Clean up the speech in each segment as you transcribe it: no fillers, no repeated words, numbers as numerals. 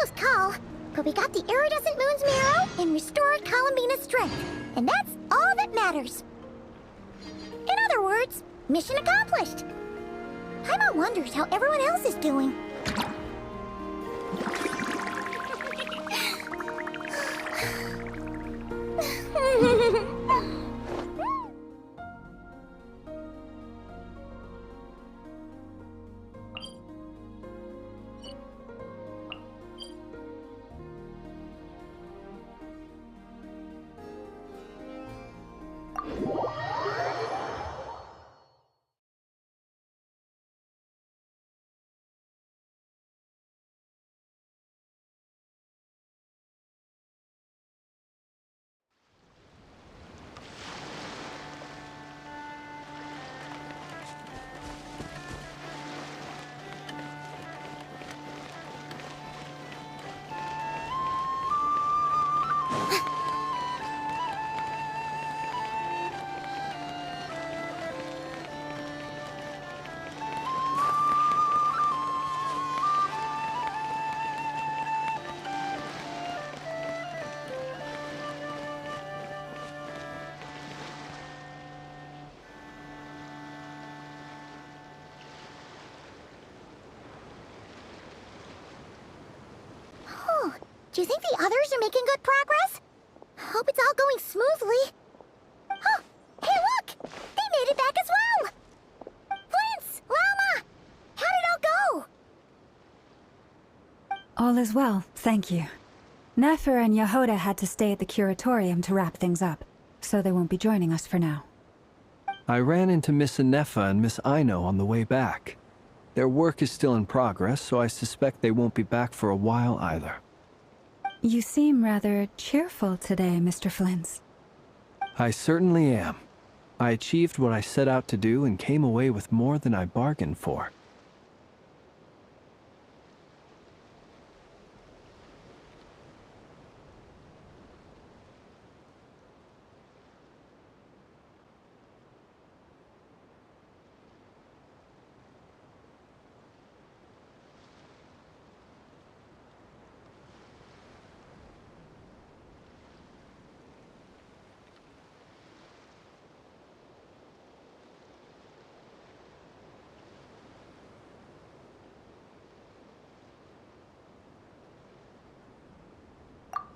close call, but we got the iridescent moon's marrow and restored Columbina's strength, and that's all that matters. In other words, mission accomplished. Paimon wonders how everyone else is doing. Do you think the others are making good progress? Hope it's all going smoothly. Oh, hey look! They made it back as well! Flint's! Llama! How did it all go? All is well, thank you. Nefer and Yehoda had to stay at the curatorium to wrap things up, so they won't be joining us for now. I ran into Miss Nefa and Miss Aino on the way back. Their work is still in progress, so I suspect they won't be back for a while either. You seem rather cheerful today, Mr. Flint's. I certainly am. I achieved what I set out to do and came away with more than I bargained for.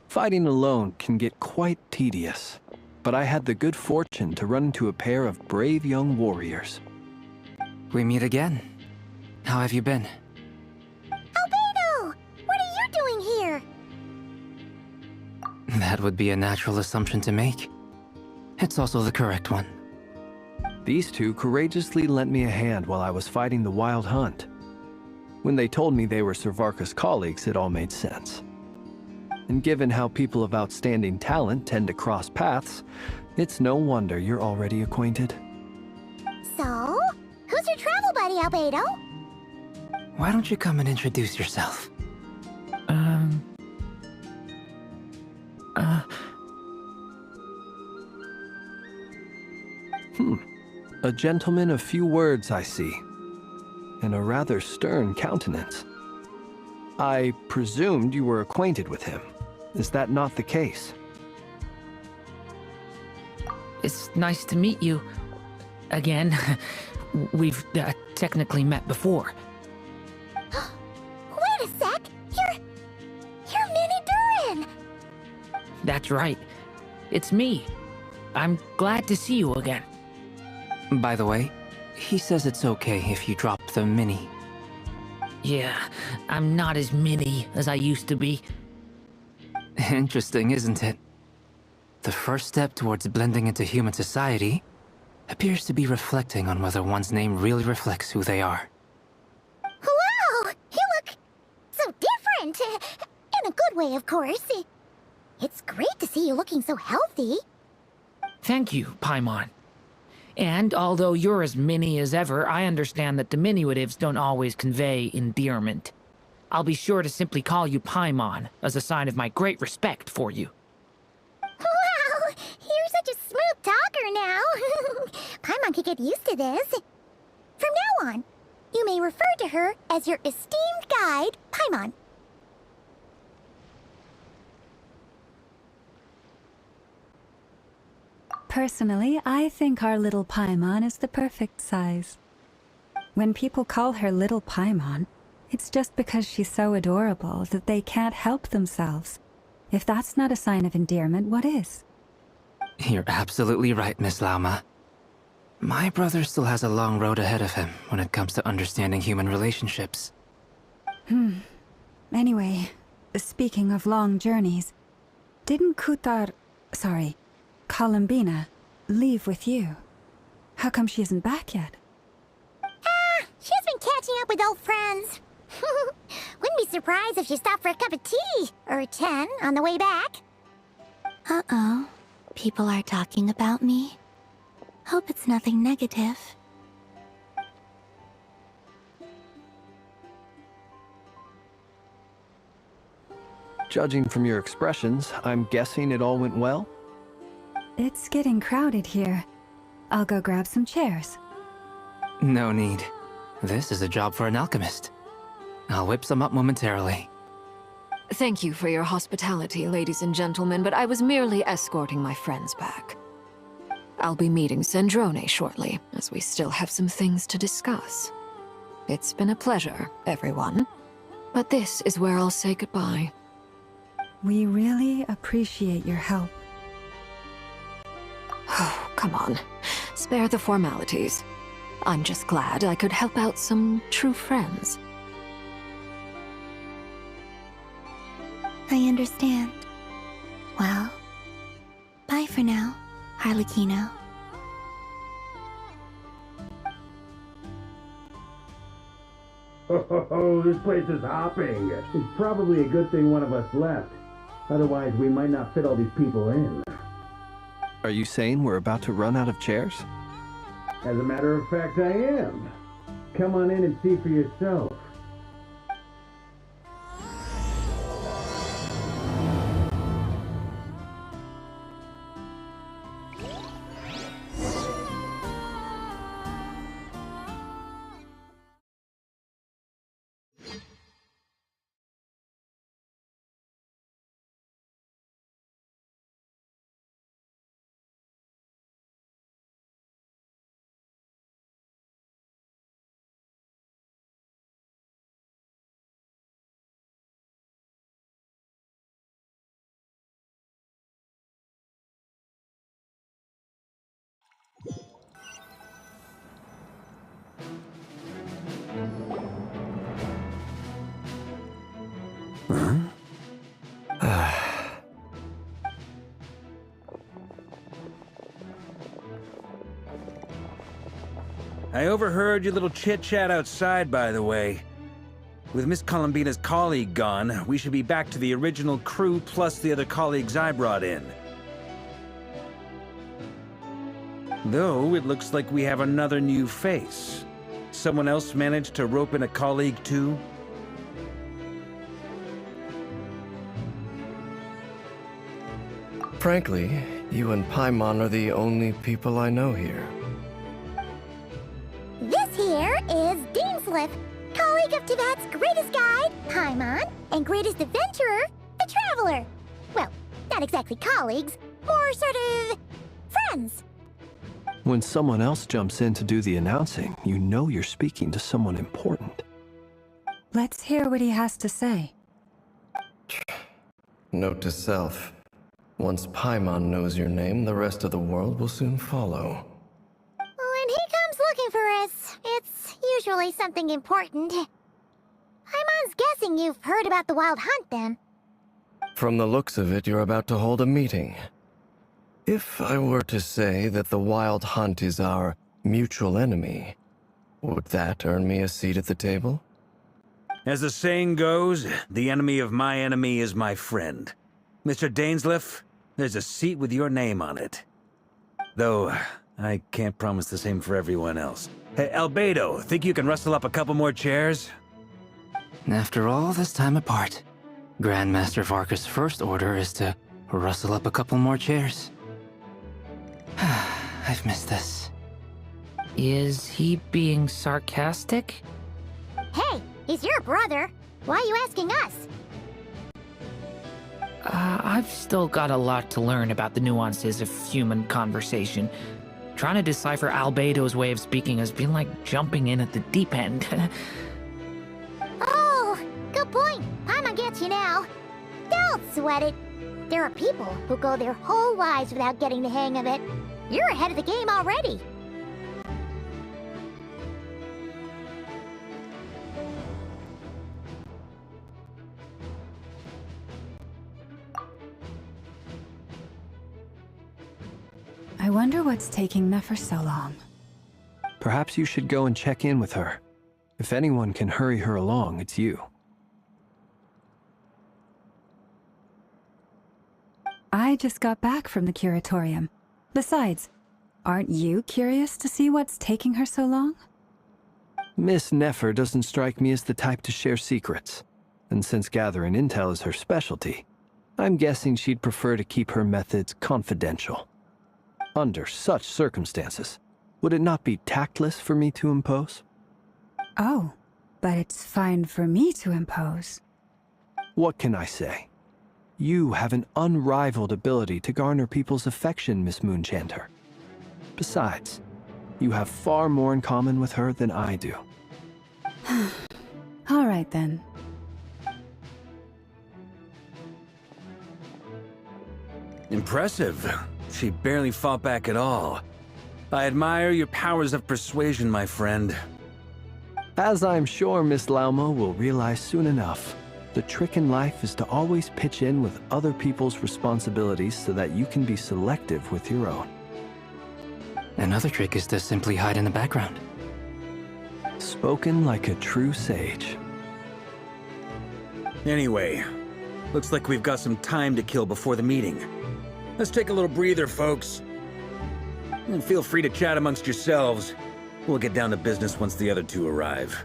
Fighting alone can get quite tedious, but I had the good fortune to run into a pair of brave young warriors. We meet again. How have you been? Albedo! What are you doing here? That would be a natural assumption to make. It's also the correct one. These two courageously lent me a hand while I was fighting the Wild Hunt. When they told me they were Servarka's colleagues, it all made sense. And given how people of outstanding talent tend to cross paths, it's no wonder you're already acquainted. So, who's your travel buddy, Albedo? Why don't you come and introduce yourself? A gentleman of few words, I see. And a rather stern countenance. I presumed you were acquainted with him. Is that not the case? It's nice to meet you. Again. We've technically met before. Wait a sec! You're Minnie Durin! That's right. It's me. I'm glad to see you again. By the way, he says it's okay if you drop the mini. Yeah, I'm not as mini as I used to be. Interesting, isn't it? The first step towards blending into human society appears to be reflecting on whether one's name really reflects who they are. Wow! You look so different! In a good way, of course. It's great to see you looking so healthy. Thank you, Paimon. And although you're as mini as ever, I understand that diminutives don't always convey endearment. I'll be sure to simply call you Paimon, as a sign of my great respect for you. Wow! You're such a smooth talker now. Paimon could get used to this. From now on, you may refer to her as your esteemed guide, Paimon. Personally, I think our little Paimon is the perfect size. When people call her Little Paimon, it's just because she's so adorable that they can't help themselves. If that's not a sign of endearment, what is? You're absolutely right, Miss Lauma. My brother still has a long road ahead of him when it comes to understanding human relationships. Anyway, speaking of long journeys, didn't Columbina, leave with you? How come she isn't back yet? She's been catching up with old friends. Wouldn't be surprised if she stopped for a cup of tea or 10 on the way back. Uh-oh. People are talking about me. Hope it's nothing negative. Judging from your expressions, I'm guessing it all went well? It's getting crowded here. I'll go grab some chairs. No need. This is a job for an alchemist. I'll whip some up momentarily. Thank you for your hospitality, ladies and gentlemen, but I was merely escorting my friends back. I'll be meeting Sandrone shortly, as we still have some things to discuss. It's been a pleasure, everyone. But this is where I'll say goodbye. We really appreciate your help. Oh, come on. Spare the formalities. I'm just glad I could help out some true friends. I understand. Well, bye for now, Harlequino. Oh, this place is hopping. It's probably a good thing one of us left. Otherwise, we might not fit all these people in. Are you saying we're about to run out of chairs? As a matter of fact, I am. Come on in and see for yourself. I overheard your little chit-chat outside, by the way. With Miss Columbina's colleague gone, we should be back to the original crew plus the other colleagues I brought in. Though, it looks like we have another new face. Someone else managed to rope in a colleague too? Frankly, you and Paimon are the only people I know here. This here is Deanslip, colleague of Tibet's greatest guide, Paimon, and greatest adventurer, the Traveler. Well, not exactly colleagues, more sort of friends. When someone else jumps in to do the announcing, you know you're speaking to someone important. Let's hear what he has to say. Note to self. Once Paimon knows your name, the rest of the world will soon follow. When he comes looking for us, it's usually something important. Paimon's guessing you've heard about the Wild Hunt, then. From the looks of it, you're about to hold a meeting. If I were to say that the Wild Hunt is our mutual enemy, would that earn me a seat at the table? As the saying goes, the enemy of my enemy is my friend. Mr. Dainsleif, there's a seat with your name on it. Though, I can't promise the same for everyone else. Hey, Albedo, think you can rustle up a couple more chairs? After all this time apart, Grandmaster Varka's first order is to rustle up a couple more chairs. I've missed this. Is he being sarcastic? Hey, he's your brother. Why are you asking us? I've still got a lot to learn about the nuances of human conversation. Trying to decipher Albedo's way of speaking has been like jumping in at the deep end. Oh, good point. Paimon gets you now. Don't sweat it. There are people who go their whole lives without getting the hang of it. You're ahead of the game already. I wonder what's taking Nefer so long. Perhaps you should go and check in with her. If anyone can hurry her along, it's you. I just got back from the curatorium. Besides, aren't you curious to see what's taking her so long? Miss Nefer doesn't strike me as the type to share secrets. And since gathering intel is her specialty, I'm guessing she'd prefer to keep her methods confidential. Under such circumstances, would it not be tactless for me to impose? Oh, but it's fine for me to impose. What can I say? You have an unrivaled ability to garner people's affection, Miss Moonchanter. Besides, you have far more in common with her than I do. All right then. Impressive. She barely fought back at all. I admire your powers of persuasion, my friend. As I'm sure Miss Lauma will realize soon enough, the trick in life is to always pitch in with other people's responsibilities so that you can be selective with your own. Another trick is to simply hide in the background. Spoken like a true sage. Anyway, looks like we've got some time to kill before the meeting. Let's take a little breather, folks. And feel free to chat amongst yourselves. We'll get down to business once the other two arrive.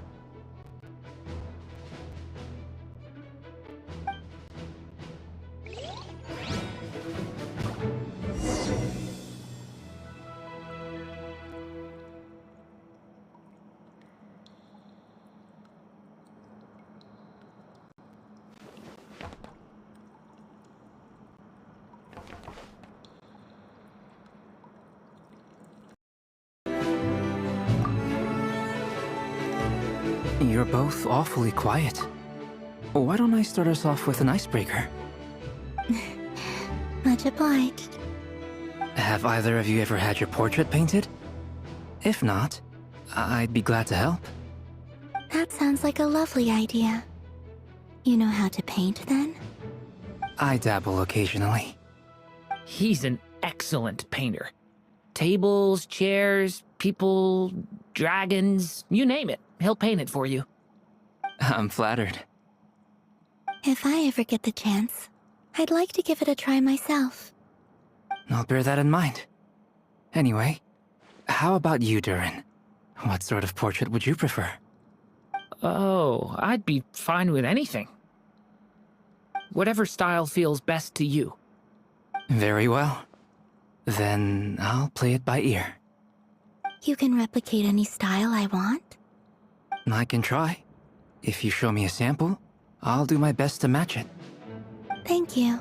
You're both awfully quiet. Why don't I start us off with an icebreaker? Much obliged. Have either of you ever had your portrait painted? If not, I'd be glad to help. That sounds like a lovely idea. You know how to paint, then? I dabble occasionally. He's an excellent painter. Tables, chairs, people, dragons, you name it. He'll paint it for you. I'm flattered. If I ever get the chance, I'd like to give it a try myself. I'll bear that in mind. Anyway, how about you, Durin? What sort of portrait would you prefer? Oh, I'd be fine with anything. Whatever style feels best to you. Very well. Then I'll play it by ear. You can replicate any style I want? I can try. If you show me a sample, I'll do my best to match it. Thank you.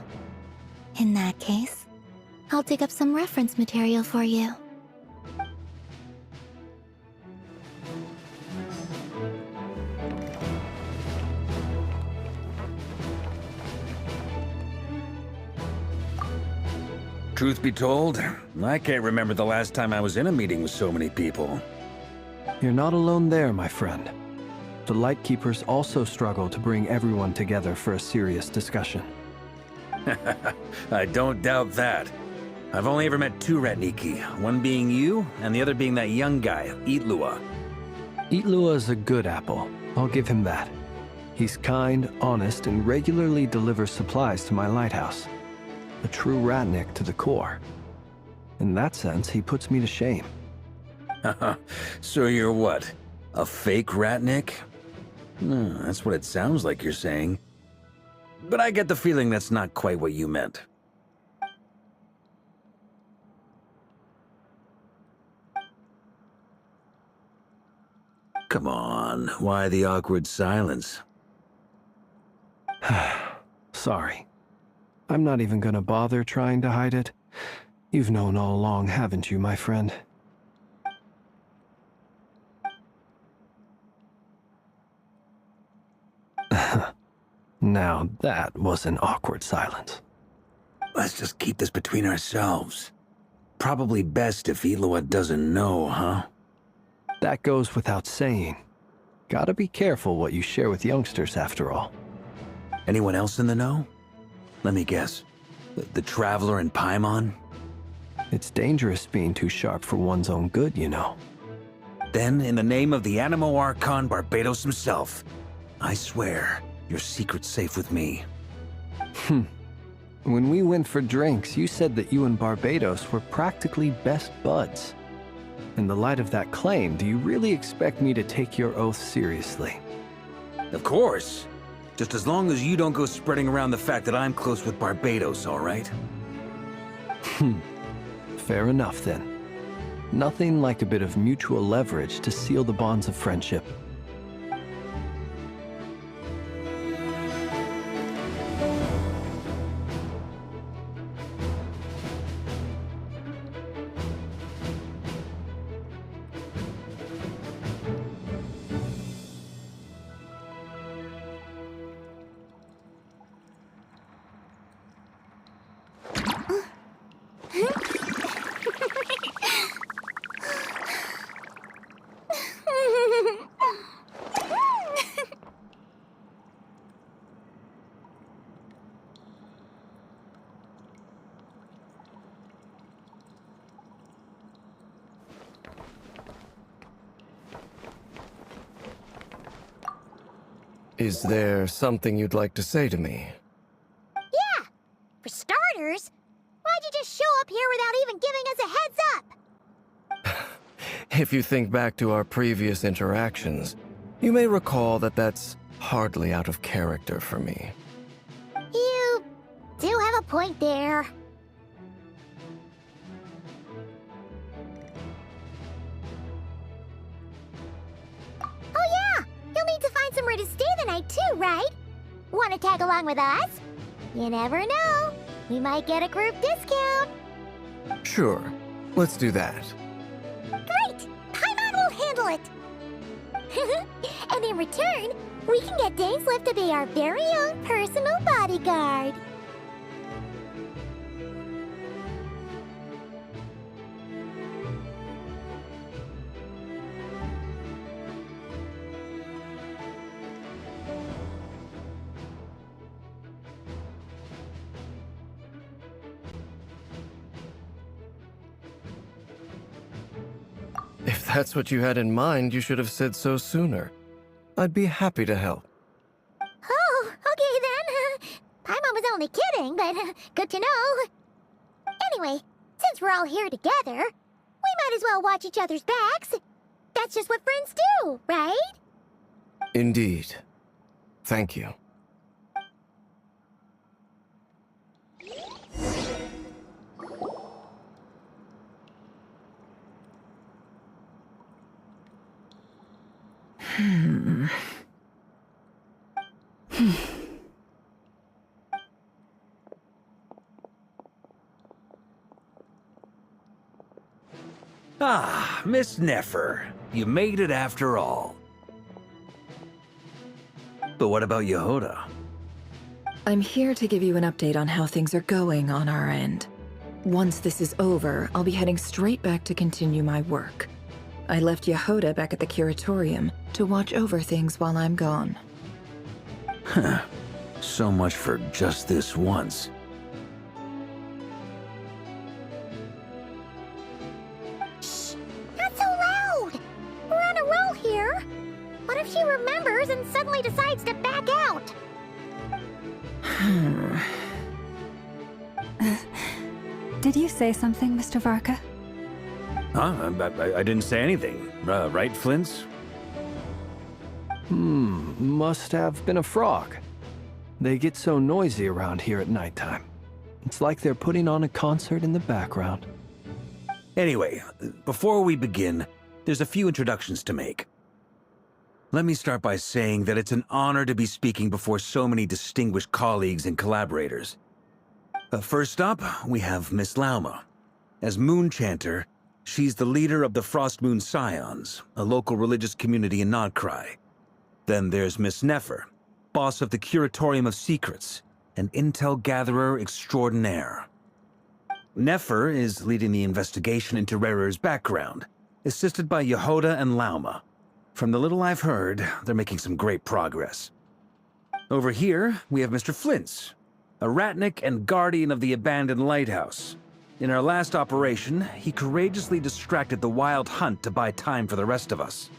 In that case, I'll dig up some reference material for you. Truth be told, I can't remember the last time I was in a meeting with so many people. You're not alone there, my friend. The Lightkeepers also struggle to bring everyone together for a serious discussion. I don't doubt that. I've only ever met two Ratniki, one being you, and the other being that young guy, Itlua. Itlua is a good apple, I'll give him that. He's kind, honest, and regularly delivers supplies to my lighthouse. A true Ratnik to the core. In that sense, he puts me to shame. So you're what? A fake Ratnik? That's what it sounds like you're saying. But I get the feeling that's not quite what you meant. Come on, why the awkward silence? Sorry. I'm not even gonna bother trying to hide it. You've known all along, haven't you, my friend? Now that was an awkward silence. Let's just keep this between ourselves. Probably best if Eloa doesn't know, huh? That goes without saying. Gotta be careful what you share with youngsters, after all. Anyone else in the know? Let me guess. The Traveler and Paimon? It's dangerous being too sharp for one's own good, you know. Then, in the name of the Animo Archon Barbados himself, I swear, your secret's safe with me. When we went for drinks, you said that you and Barbados were practically best buds. In the light of that claim, do you really expect me to take your oath seriously? Of course. Just as long as you don't go spreading around the fact that I'm close with Barbados, all right? Fair enough, then. Nothing like a bit of mutual leverage to seal the bonds of friendship. Is there something you'd like to say to me? Yeah! For starters, why'd you just show up here without even giving us a heads up? If you think back to our previous interactions, you may recall that that's hardly out of character for me. You do have a point there. Oh yeah! You'll need to find somewhere to stay the night too, right? Want to tag along with us? You never know. We might get a group discount. Sure, let's do that. Great! Paimon will handle it! And in return, we can get Dainslift to be our very own personal bodyguard. If that's what you had in mind, you should have said so sooner. I'd be happy to help. Oh, okay then. Paimon was only kidding, but good to know. Anyway, since we're all here together, we might as well watch each other's backs. That's just what friends do, right? Indeed. Thank you. Ah, Miss Nefer. You made it after all. But what about Yehoda? I'm here to give you an update on how things are going on our end. Once this is over, I'll be heading straight back to continue my work. I left Yehoda back at the curatorium to watch over things while I'm gone. Huh. So much for just this once. Shh! Not so loud! We're on a roll here. What if she remembers and suddenly decides to back out? Did you say something, Mr. Varka? Huh? I didn't say anything. Right, Flint's? Must have been a frog. They get so noisy around here at nighttime. It's like they're putting on a concert in the background. Anyway, before we begin, there's a few introductions to make. Let me start by saying that it's an honor to be speaking before so many distinguished colleagues and collaborators. First up, we have Miss Lauma. As Moon Chanter, she's the leader of the Frost Moon Scions, a local religious community in Nodcry. Then there's Miss Nefer, boss of the Curatorium of Secrets, an intel gatherer extraordinaire. Nefer is leading the investigation into Rerer's background, assisted by Yehoda and Lauma. From the little I've heard, they're making some great progress. Over here, we have Mr. Flintz, a ratnik and guardian of the abandoned lighthouse. In our last operation, he courageously distracted the Wild Hunt to buy time for the rest of us.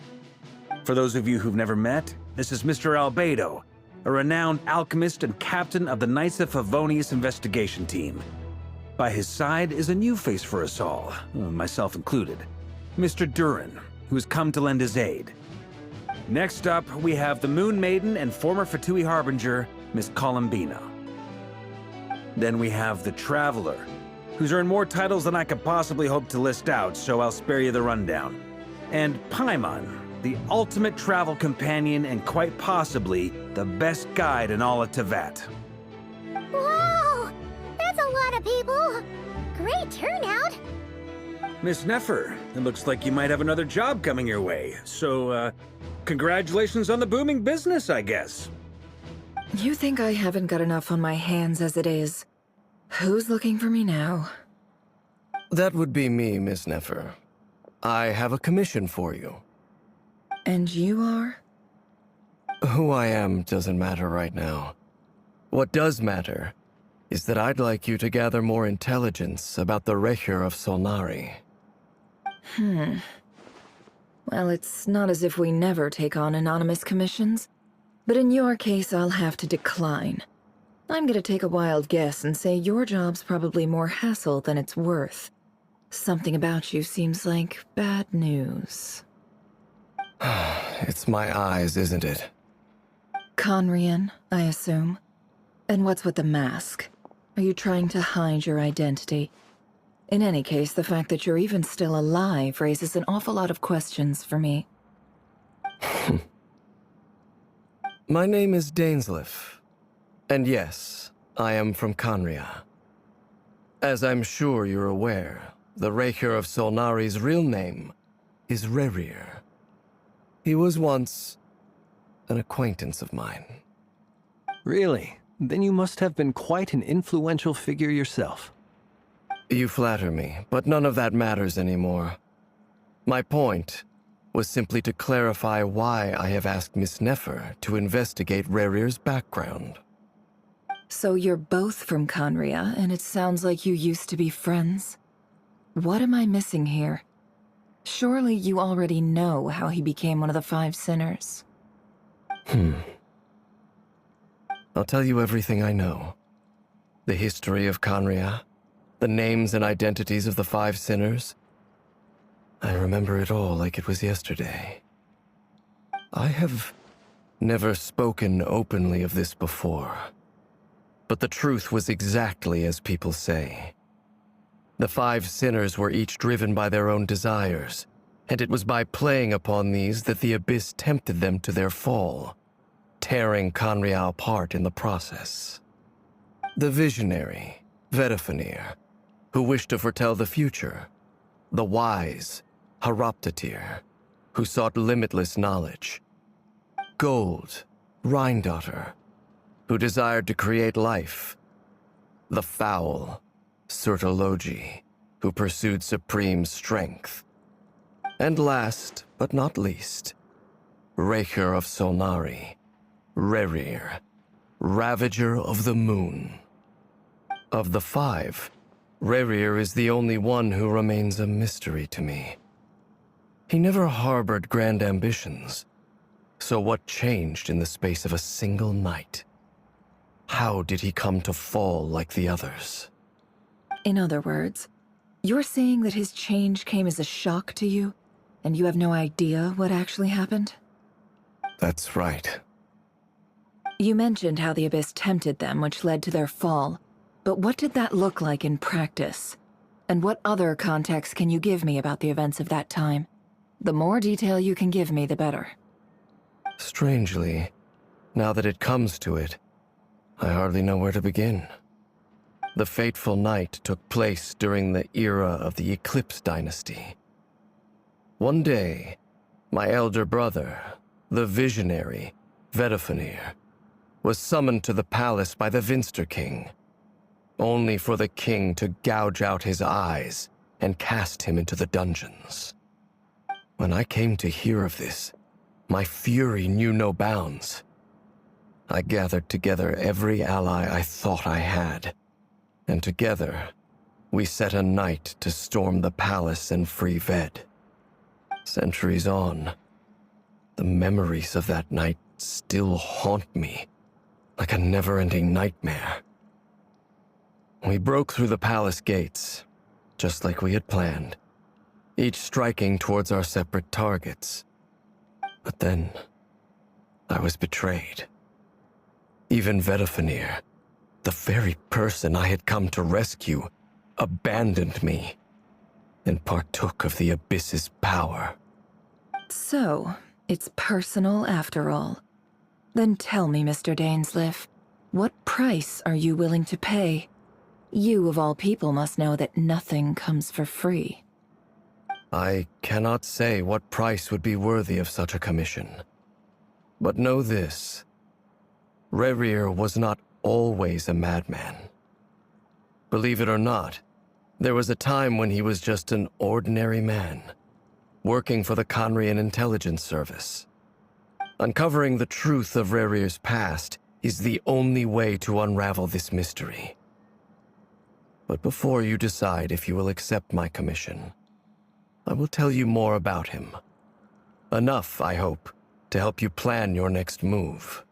For those of you who've never met, this is Mr. Albedo, a renowned alchemist and captain of the Knights of Favonius investigation team. By his side is a new face for us all, myself included, Mr. Durin, who has come to lend his aid. Next up, we have the Moon Maiden and former Fatui Harbinger, Miss Columbina. Then we have the Traveler, who's earned more titles than I could possibly hope to list out, so I'll spare you the rundown. And Paimon, the ultimate travel companion and quite possibly the best guide in all of Tevat. Whoa! That's a lot of people! Great turnout! Miss Nefer, it looks like you might have another job coming your way, so, congratulations on the booming business, I guess. You think I haven't got enough on my hands as it is? Who's looking for me now? That would be me, Miss Nefer. I have a commission for you. And you are? Who I am doesn't matter right now. What does matter is that I'd like you to gather more intelligence about the Recher of Solnari. Well, it's not as if we never take on anonymous commissions. But in your case, I'll have to decline. I'm gonna take a wild guess and say your job's probably more hassle than it's worth. Something about you seems like bad news. It's my eyes, isn't it? Conrian, I assume. And what's with the mask? Are you trying to hide your identity? In any case, the fact that you're even still alive raises an awful lot of questions for me. My name is Dainsleif. And yes, I am from Conria. As I'm sure you're aware, the Recher of Solnari's real name is Rerir. He was once an acquaintance of mine. Really? Then you must have been quite an influential figure yourself. You flatter me, but none of that matters anymore. My point was simply to clarify why I have asked Miss Nefer to investigate Rerir's background. So you're both from Conria, and it sounds like you used to be friends? What am I missing here? Surely you already know how he became one of the Five Sinners. I'll tell you everything I know. The history of Conria, the names and identities of the Five Sinners. I remember it all like it was yesterday. I have never spoken openly of this before. But the truth was exactly as people say. The Five Sinners were each driven by their own desires, and it was by playing upon these that the Abyss tempted them to their fall, tearing Conria apart in the process. The visionary, Vedafenir, who wished to foretell the future. The wise, Haroptatir, who sought limitless knowledge. Gold, Rheindotter, who desired to create life. The foul, Surtologi, who pursued supreme strength. And last, but not least, Recher of Solnari, Rerir, Ravager of the Moon. Of the five, Rerir is the only one who remains a mystery to me. He never harbored grand ambitions. So what changed in the space of a single night? How did he come to fall like the others? In other words, you're saying that his change came as a shock to you, and you have no idea what actually happened? That's right. You mentioned how the Abyss tempted them, which led to their fall. But what did that look like in practice? And what other context can you give me about the events of that time? The more detail you can give me, the better. Strangely, now that it comes to it, I hardly know where to begin. The fateful night took place during the era of the Eclipse dynasty. One day, my elder brother, the visionary, Vedifenir, was summoned to the palace by the Vinster King, only for the king to gouge out his eyes and cast him into the dungeons. When I came to hear of this, my fury knew no bounds. I gathered together every ally I thought I had, and together, we set a night to storm the palace and free Ved. Centuries on, the memories of that night still haunt me like a never-ending nightmare. We broke through the palace gates, just like we had planned, each striking towards our separate targets. But then, I was betrayed. Even Vedifenir, the very person I had come to rescue, abandoned me and partook of the Abyss's power. So, it's personal after all. Then tell me, Mr. Dainsleif, what price are you willing to pay? You, of all people, must know that nothing comes for free. I cannot say what price would be worthy of such a commission. But know this. Rerir was not always a madman. Believe it or not, there was a time when he was just an ordinary man, working for the Conrian Intelligence Service. Uncovering the truth of Rerir's past is the only way to unravel this mystery. But before you decide if you will accept my commission, I will tell you more about him. Enough, I hope, to help you plan your next move.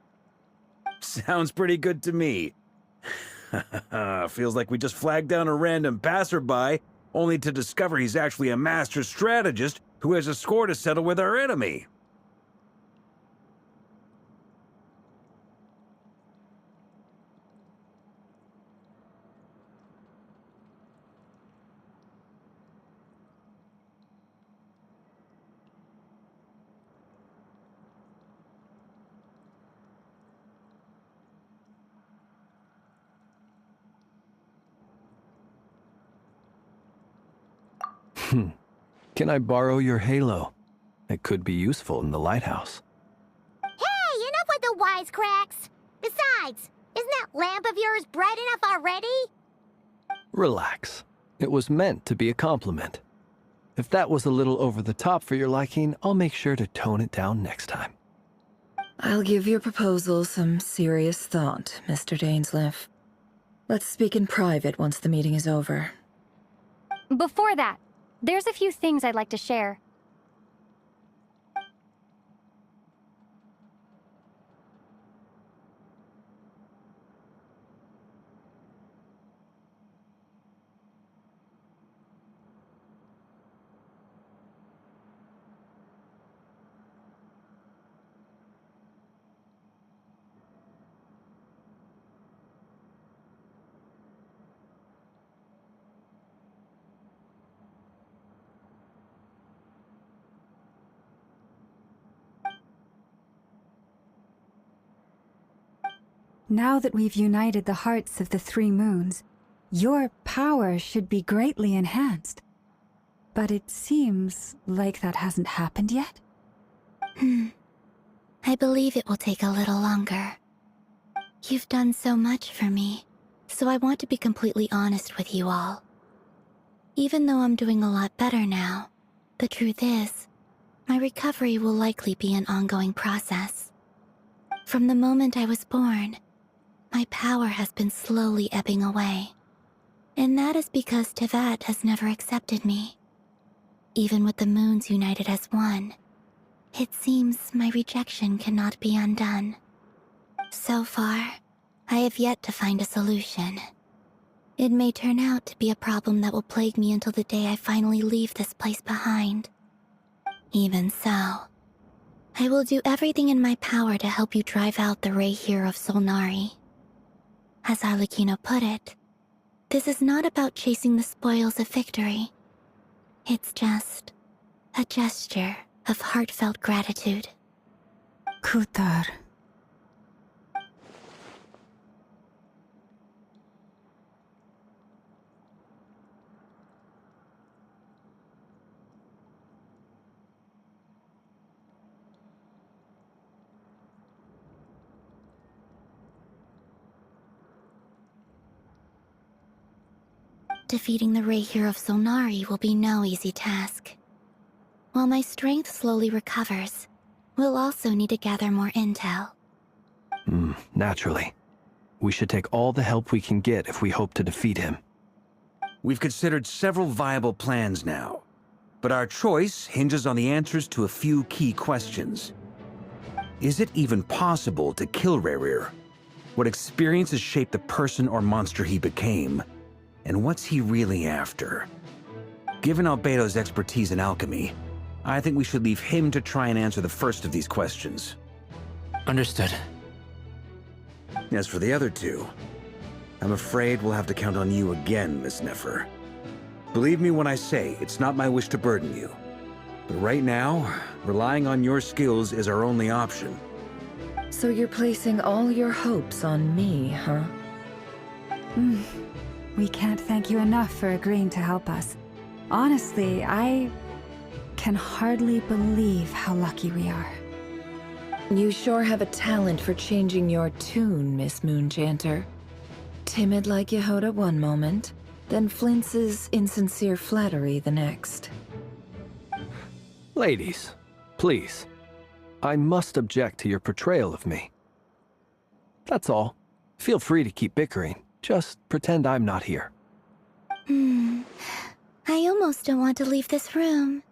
Sounds pretty good to me. Feels like we just flagged down a random passerby, only to discover he's actually a master strategist who has a score to settle with our enemy. Can I borrow your halo? It could be useful in the lighthouse. Hey, enough with the wisecracks! Besides, isn't that lamp of yours bright enough already? Relax. It was meant to be a compliment. If that was a little over the top for your liking, I'll make sure to tone it down next time. I'll give your proposal some serious thought, Mr. Dainsleif. Let's speak in private once the meeting is over. Before that, there's a few things I'd like to share. Now that we've united the hearts of the three moons, your power should be greatly enhanced. But it seems like that hasn't happened yet. I believe it will take a little longer. You've done so much for me, so I want to be completely honest with you all. Even though I'm doing a lot better now, the truth is, my recovery will likely be an ongoing process. From the moment I was born, my power has been slowly ebbing away. And that is because Tevat has never accepted me. Even with the moons united as one, it seems my rejection cannot be undone. So far, I have yet to find a solution. It may turn out to be a problem that will plague me until the day I finally leave this place behind. Even so, I will do everything in my power to help you drive out the Rehir of Solnari. As Arlecchino put it, this is not about chasing the spoils of victory. It's just a gesture of heartfelt gratitude. Kutar. Defeating the Rahier of Solnari will be no easy task. While my strength slowly recovers, we'll also need to gather more intel. Naturally. We should take all the help we can get if we hope to defeat him. We've considered several viable plans now, but our choice hinges on the answers to a few key questions. Is it even possible to kill Rahier? What experiences shaped the person or monster he became? And what's he really after? Given Albedo's expertise in alchemy, I think we should leave him to try and answer the first of these questions. Understood. As for the other two, I'm afraid we'll have to count on you again, Miss Nefer. Believe me when I say it's not my wish to burden you. But right now, relying on your skills is our only option. So you're placing all your hopes on me, huh? We can't thank you enough for agreeing to help us. Honestly, I can hardly believe how lucky we are. You sure have a talent for changing your tune, Miss Moonchanter. Timid like Yehoda one moment, then flinches insincere flattery the next. Ladies, please. I must object to your portrayal of me. That's all. Feel free to keep bickering. Just pretend I'm not here. I almost don't want to leave this room.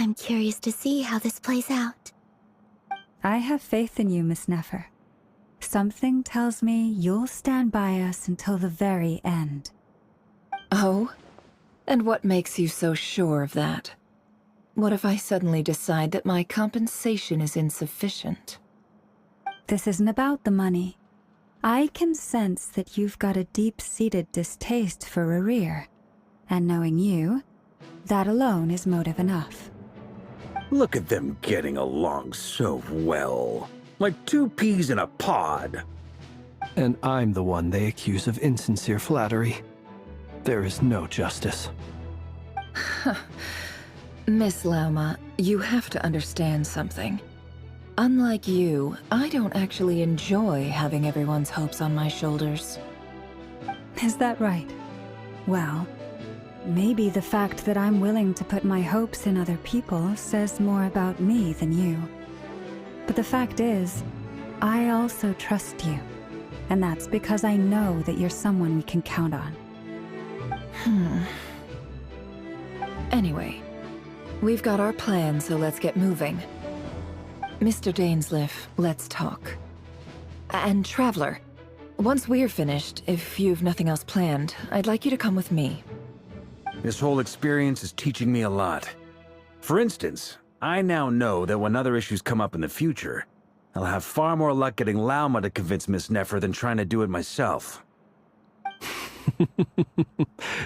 I'm curious to see how this plays out. I have faith in you, Miss Nefer. Something tells me you'll stand by us until the very end. Oh? And what makes you so sure of that? What if I suddenly decide that my compensation is insufficient? This isn't about the money. I can sense that you've got a deep-seated distaste for Rahier. And knowing you, that alone is motive enough. Look at them getting along so well. Like two peas in a pod. And I'm the one they accuse of insincere flattery. There is no justice. Miss Lauma, you have to understand something. Unlike you, I don't actually enjoy having everyone's hopes on my shoulders. Is that right? Well, maybe the fact that I'm willing to put my hopes in other people says more about me than you. But the fact is, I also trust you. And that's because I know that you're someone we can count on. Anyway, we've got our plan, so let's get moving. Mr. Dainsleif, let's talk. And Traveler, once we're finished, if you've nothing else planned, I'd like you to come with me. This whole experience is teaching me a lot. For instance, I now know that when other issues come up in the future, I'll have far more luck getting Lauma to convince Miss Nefer than trying to do it myself.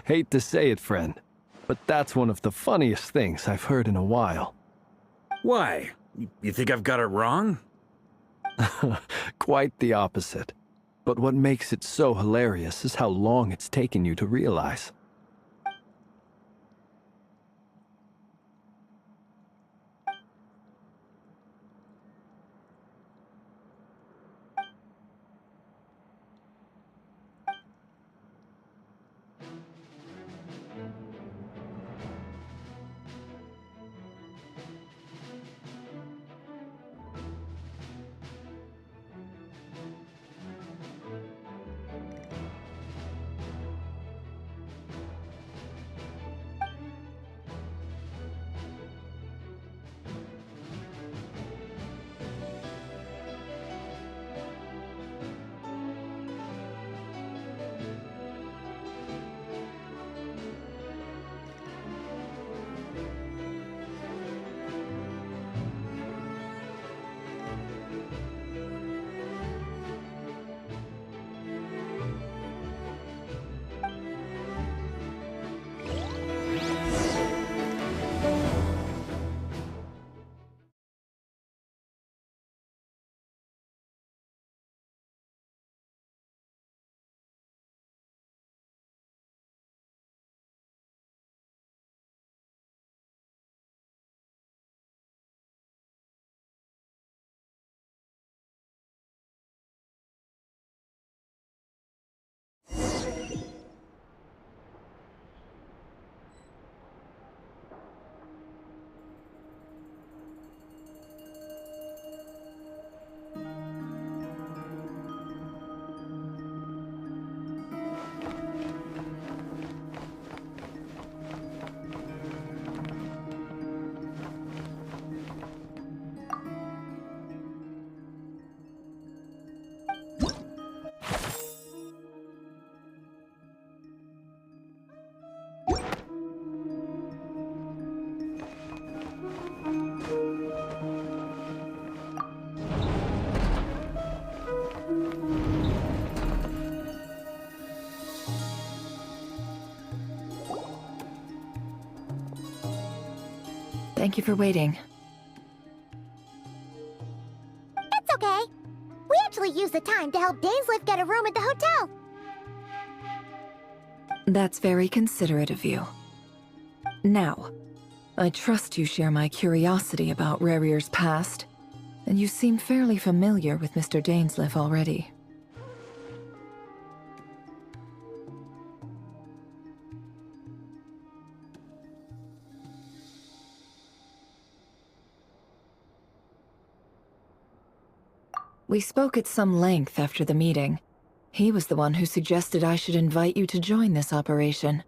Hate to say it, friend, but that's one of the funniest things I've heard in a while. Why? You think I've got it wrong? Quite the opposite. But what makes it so hilarious is how long it's taken you to realize. Thank you for waiting. It's okay. We actually used the time to help Dainsleif get a room at the hotel. That's very considerate of you. Now, I trust you share my curiosity about Rarier's past, and you seem fairly familiar with Mr. Dainsleif already. We spoke at some length after the meeting. He was the one who suggested I should invite you to join this operation.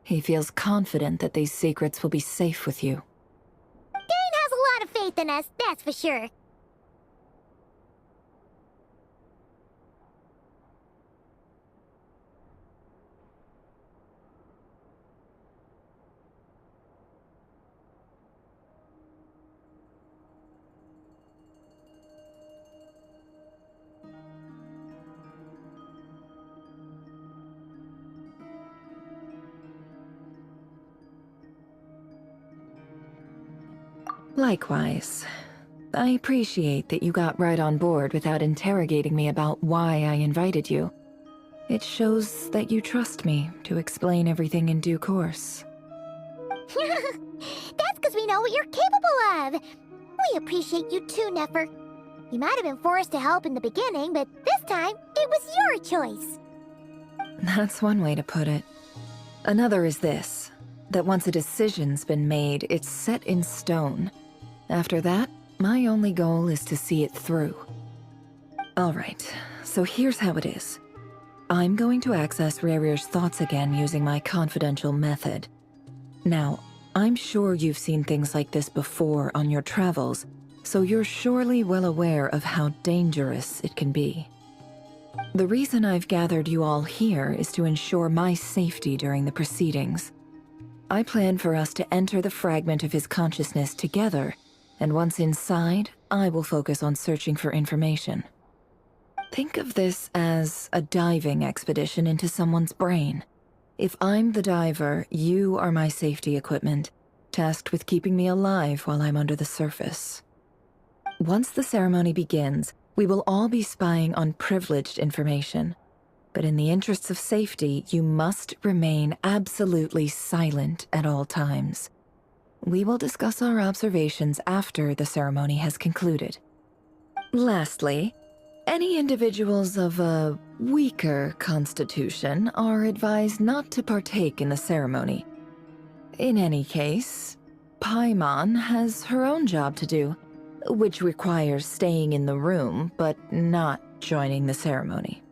He feels confident that these secrets will be safe with you. Dane has a lot of faith in us, that's for sure. Likewise. I appreciate that you got right on board without interrogating me about why I invited you. It shows that you trust me to explain everything in due course. That's because we know what you're capable of. We appreciate you too, Nefer. You might have been forced to help in the beginning, but this time, it was your choice. That's one way to put it. Another is this, that once a decision's been made, it's set in stone. After that, my only goal is to see it through. Alright, so here's how it is. I'm going to access Rarier's thoughts again using my confidential method. Now, I'm sure you've seen things like this before on your travels, so you're surely well aware of how dangerous it can be. The reason I've gathered you all here is to ensure my safety during the proceedings. I plan for us to enter the fragment of his consciousness together, and once inside, I will focus on searching for information. Think of this as a diving expedition into someone's brain. If I'm the diver, you are my safety equipment, tasked with keeping me alive while I'm under the surface. Once the ceremony begins, we will all be spying on privileged information. But in the interests of safety, you must remain absolutely silent at all times. We will discuss our observations after the ceremony has concluded. Lastly, any individuals of a weaker constitution are advised not to partake in the ceremony. In any case, Paimon has her own job to do, which requires staying in the room but not joining the ceremony.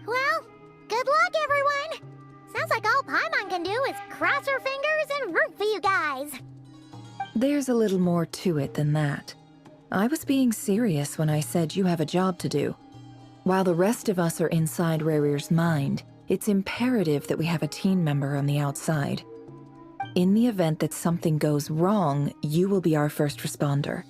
Well, good luck, everyone! Sounds like all Paimon can do is cross her fingers and root for you guys. There's a little more to it than that. I was being serious when I said you have a job to do. While the rest of us are inside Rarier's mind, it's imperative that we have a team member on the outside. In the event that something goes wrong, you will be our first responder.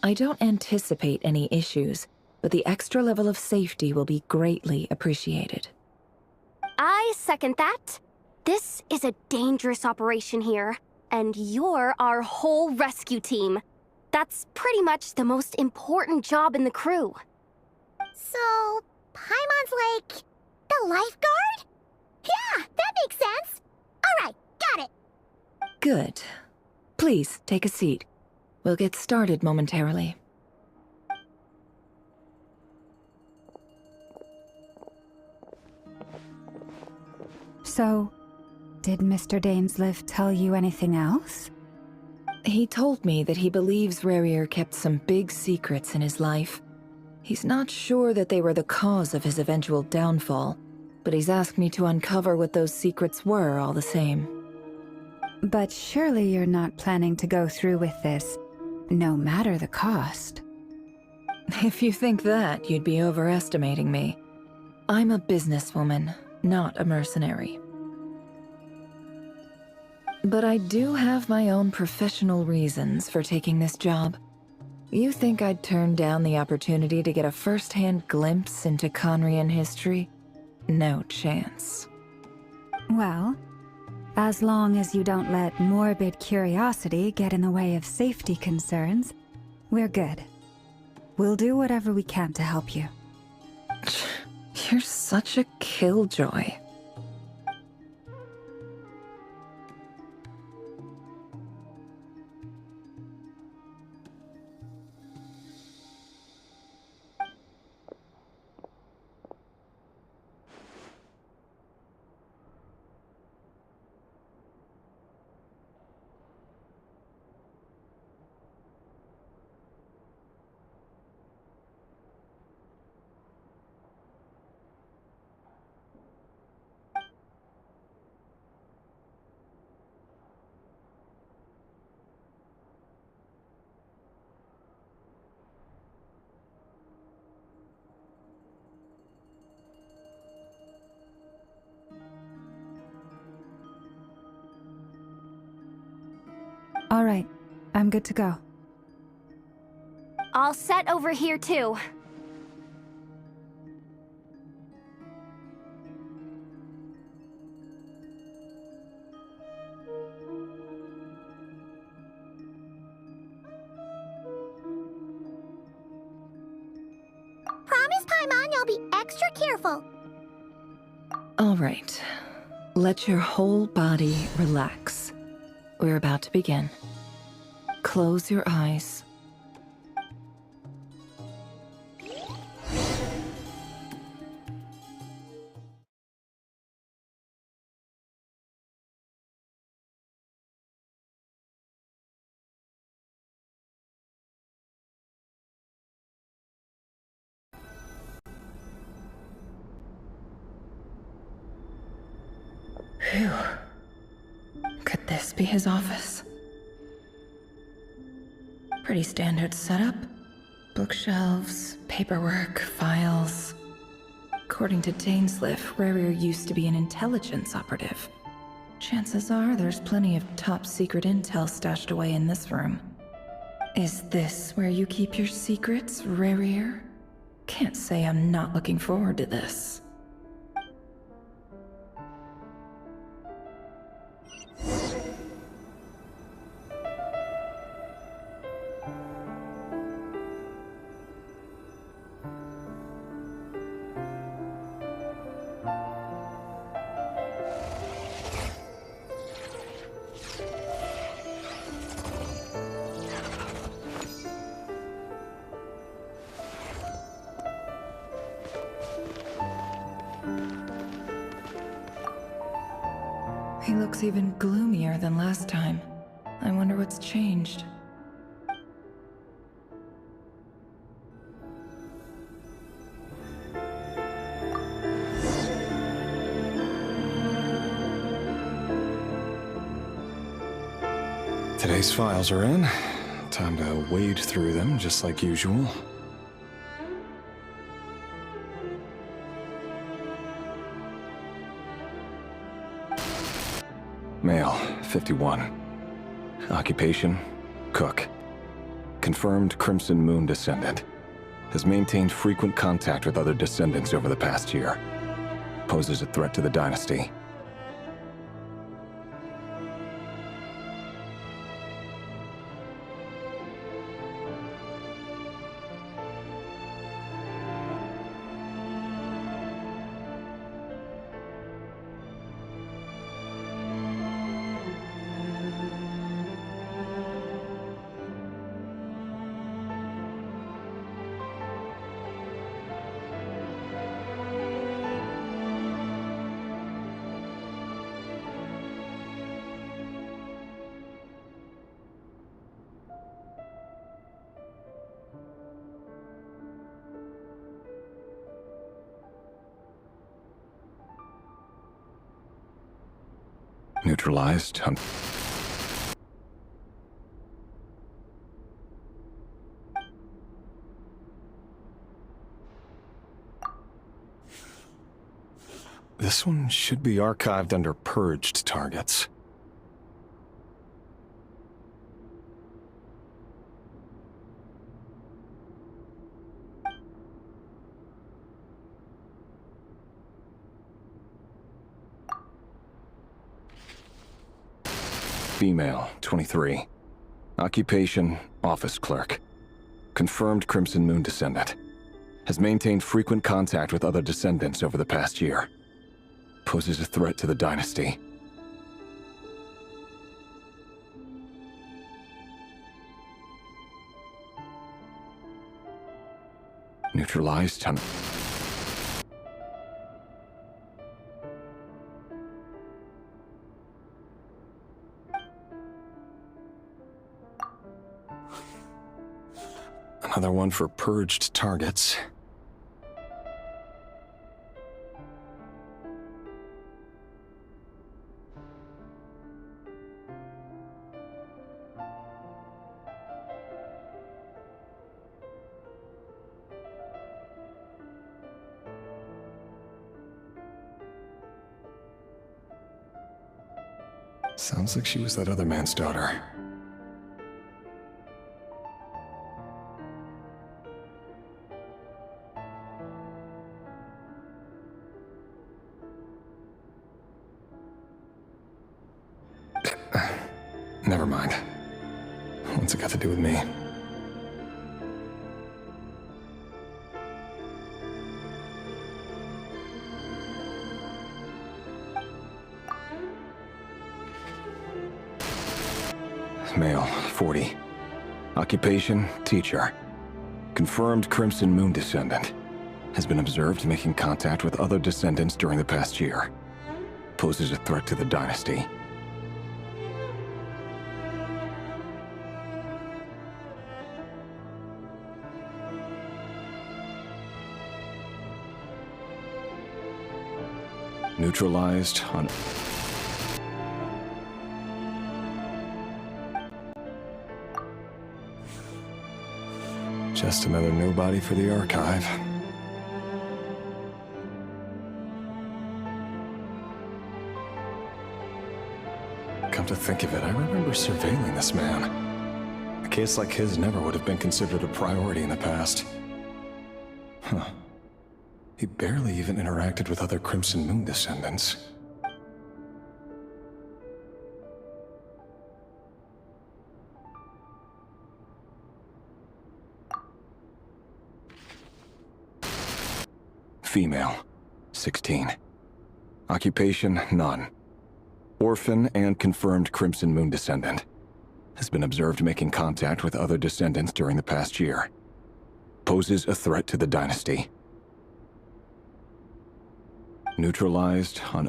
I don't anticipate any issues, but the extra level of safety will be greatly appreciated. I second that. This is a dangerous operation here, and you're our whole rescue team. That's pretty much the most important job in the crew. So, Paimon's like the lifeguard? Yeah, that makes sense. All right, got it. Good. Please, take a seat. We'll get started momentarily. So, did Mr. Dainsleif tell you anything else? He told me that he believes Rarier kept some big secrets in his life. He's not sure that they were the cause of his eventual downfall, but he's asked me to uncover what those secrets were all the same. But surely you're not planning to go through with this, no matter the cost. If you think that, you'd be overestimating me. I'm a businesswoman, not a mercenary. But I do have my own professional reasons for taking this job. You think I'd turn down the opportunity to get a first-hand glimpse into Conrian history? No chance. Well, as long as you don't let morbid curiosity get in the way of safety concerns, we're good. We'll do whatever we can to help you. You're such a killjoy. All right, I'm good to go. All set over here, too. Promise, Paimon, you'll be extra careful. All right. Let your whole body relax. We're about to begin. Close your eyes. Phew. Could this be his office? Pretty standard setup. Bookshelves, paperwork, files. According to Dainsliff, Rarier used to be an intelligence operative. Chances are there's plenty of top secret intel stashed away in this room. Is this where you keep your secrets, Rarier? Can't say I'm not looking forward to this. He looks even gloomier than last time. I wonder what's changed. Today's files are in. Time to wade through them, just like usual. Male, 51. Occupation, cook. Confirmed Crimson Moon descendant. Has maintained frequent contact with other descendants over the past year. Poses a threat to the dynasty. Neutralized. This one should be archived under purged targets. Female, 23. Occupation, office clerk. Confirmed Crimson Moon descendant. Has maintained frequent contact with other descendants over the past year. Poses a threat to the dynasty. Neutralized on... Another one for purged targets. Sounds like she was that other man's daughter. Never mind. What's it got to do with me? Male, 40. Occupation, teacher. Confirmed Crimson Moon descendant. Has been observed making contact with other descendants during the past year. Poses a threat to the dynasty. Neutralized on... Just another nobody for the archive. Come to think of it, I remember surveilling this man. A case like his never would have been considered a priority in the past. Huh. He barely even interacted with other Crimson Moon descendants. Female, 16. Occupation, none. Orphan and confirmed Crimson Moon descendant. Has been observed making contact with other descendants during the past year. Poses a threat to the dynasty. Neutralized on...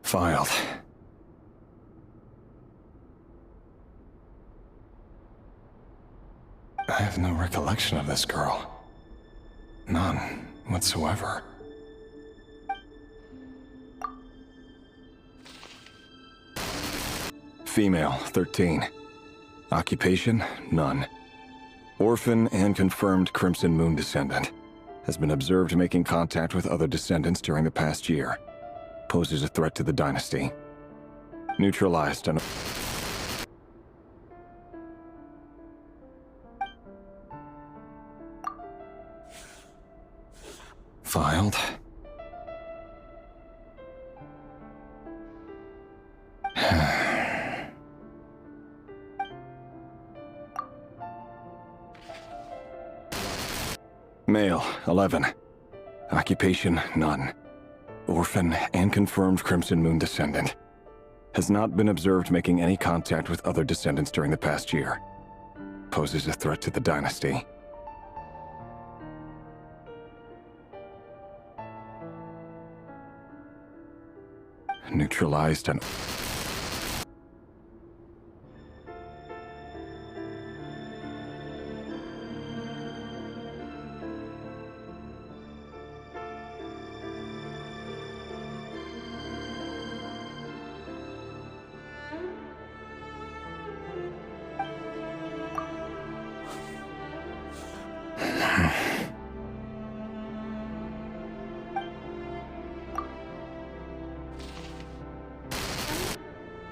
Filed. I have no recollection of this girl. None whatsoever. Female, 13. Occupation, none. Orphan and confirmed Crimson Moon descendant. Has been observed making contact with other descendants during the past year. Poses a threat to the dynasty. Neutralized on... Filed. Male, 11. Occupation, none. Orphan and confirmed Crimson Moon descendant. Has not been observed making any contact with other descendants during the past year. Poses a threat to the dynasty. Neutralized and...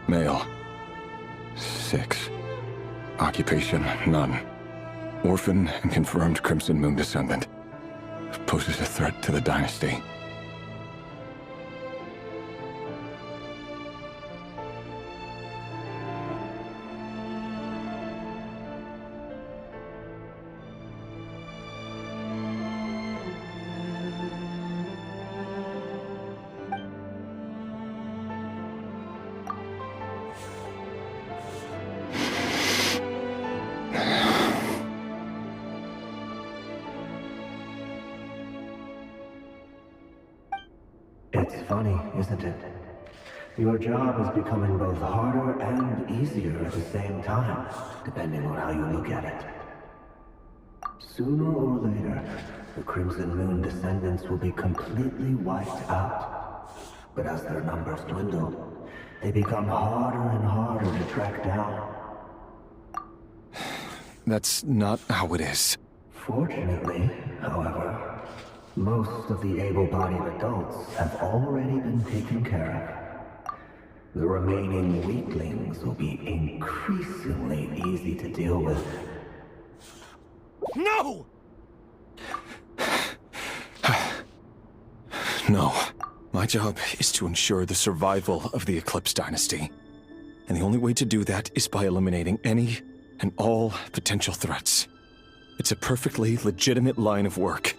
Male. 6. Occupation, none. Orphan and confirmed Crimson Moon descendant. Poses a threat to the dynasty. It's funny, isn't it? Your job is becoming both harder and easier at the same time, depending on how you look at it. Sooner or later, the Crimson Moon descendants will be completely wiped out. But as their numbers dwindle, they become harder and harder to track down. That's not how it is. Fortunately, however, most of the able-bodied adults have already been taken care of. The remaining weaklings will be increasingly easy to deal with. No! No. My job is to ensure the survival of the Eclipse Dynasty. And the only way to do that is by eliminating any and all potential threats. It's a perfectly legitimate line of work.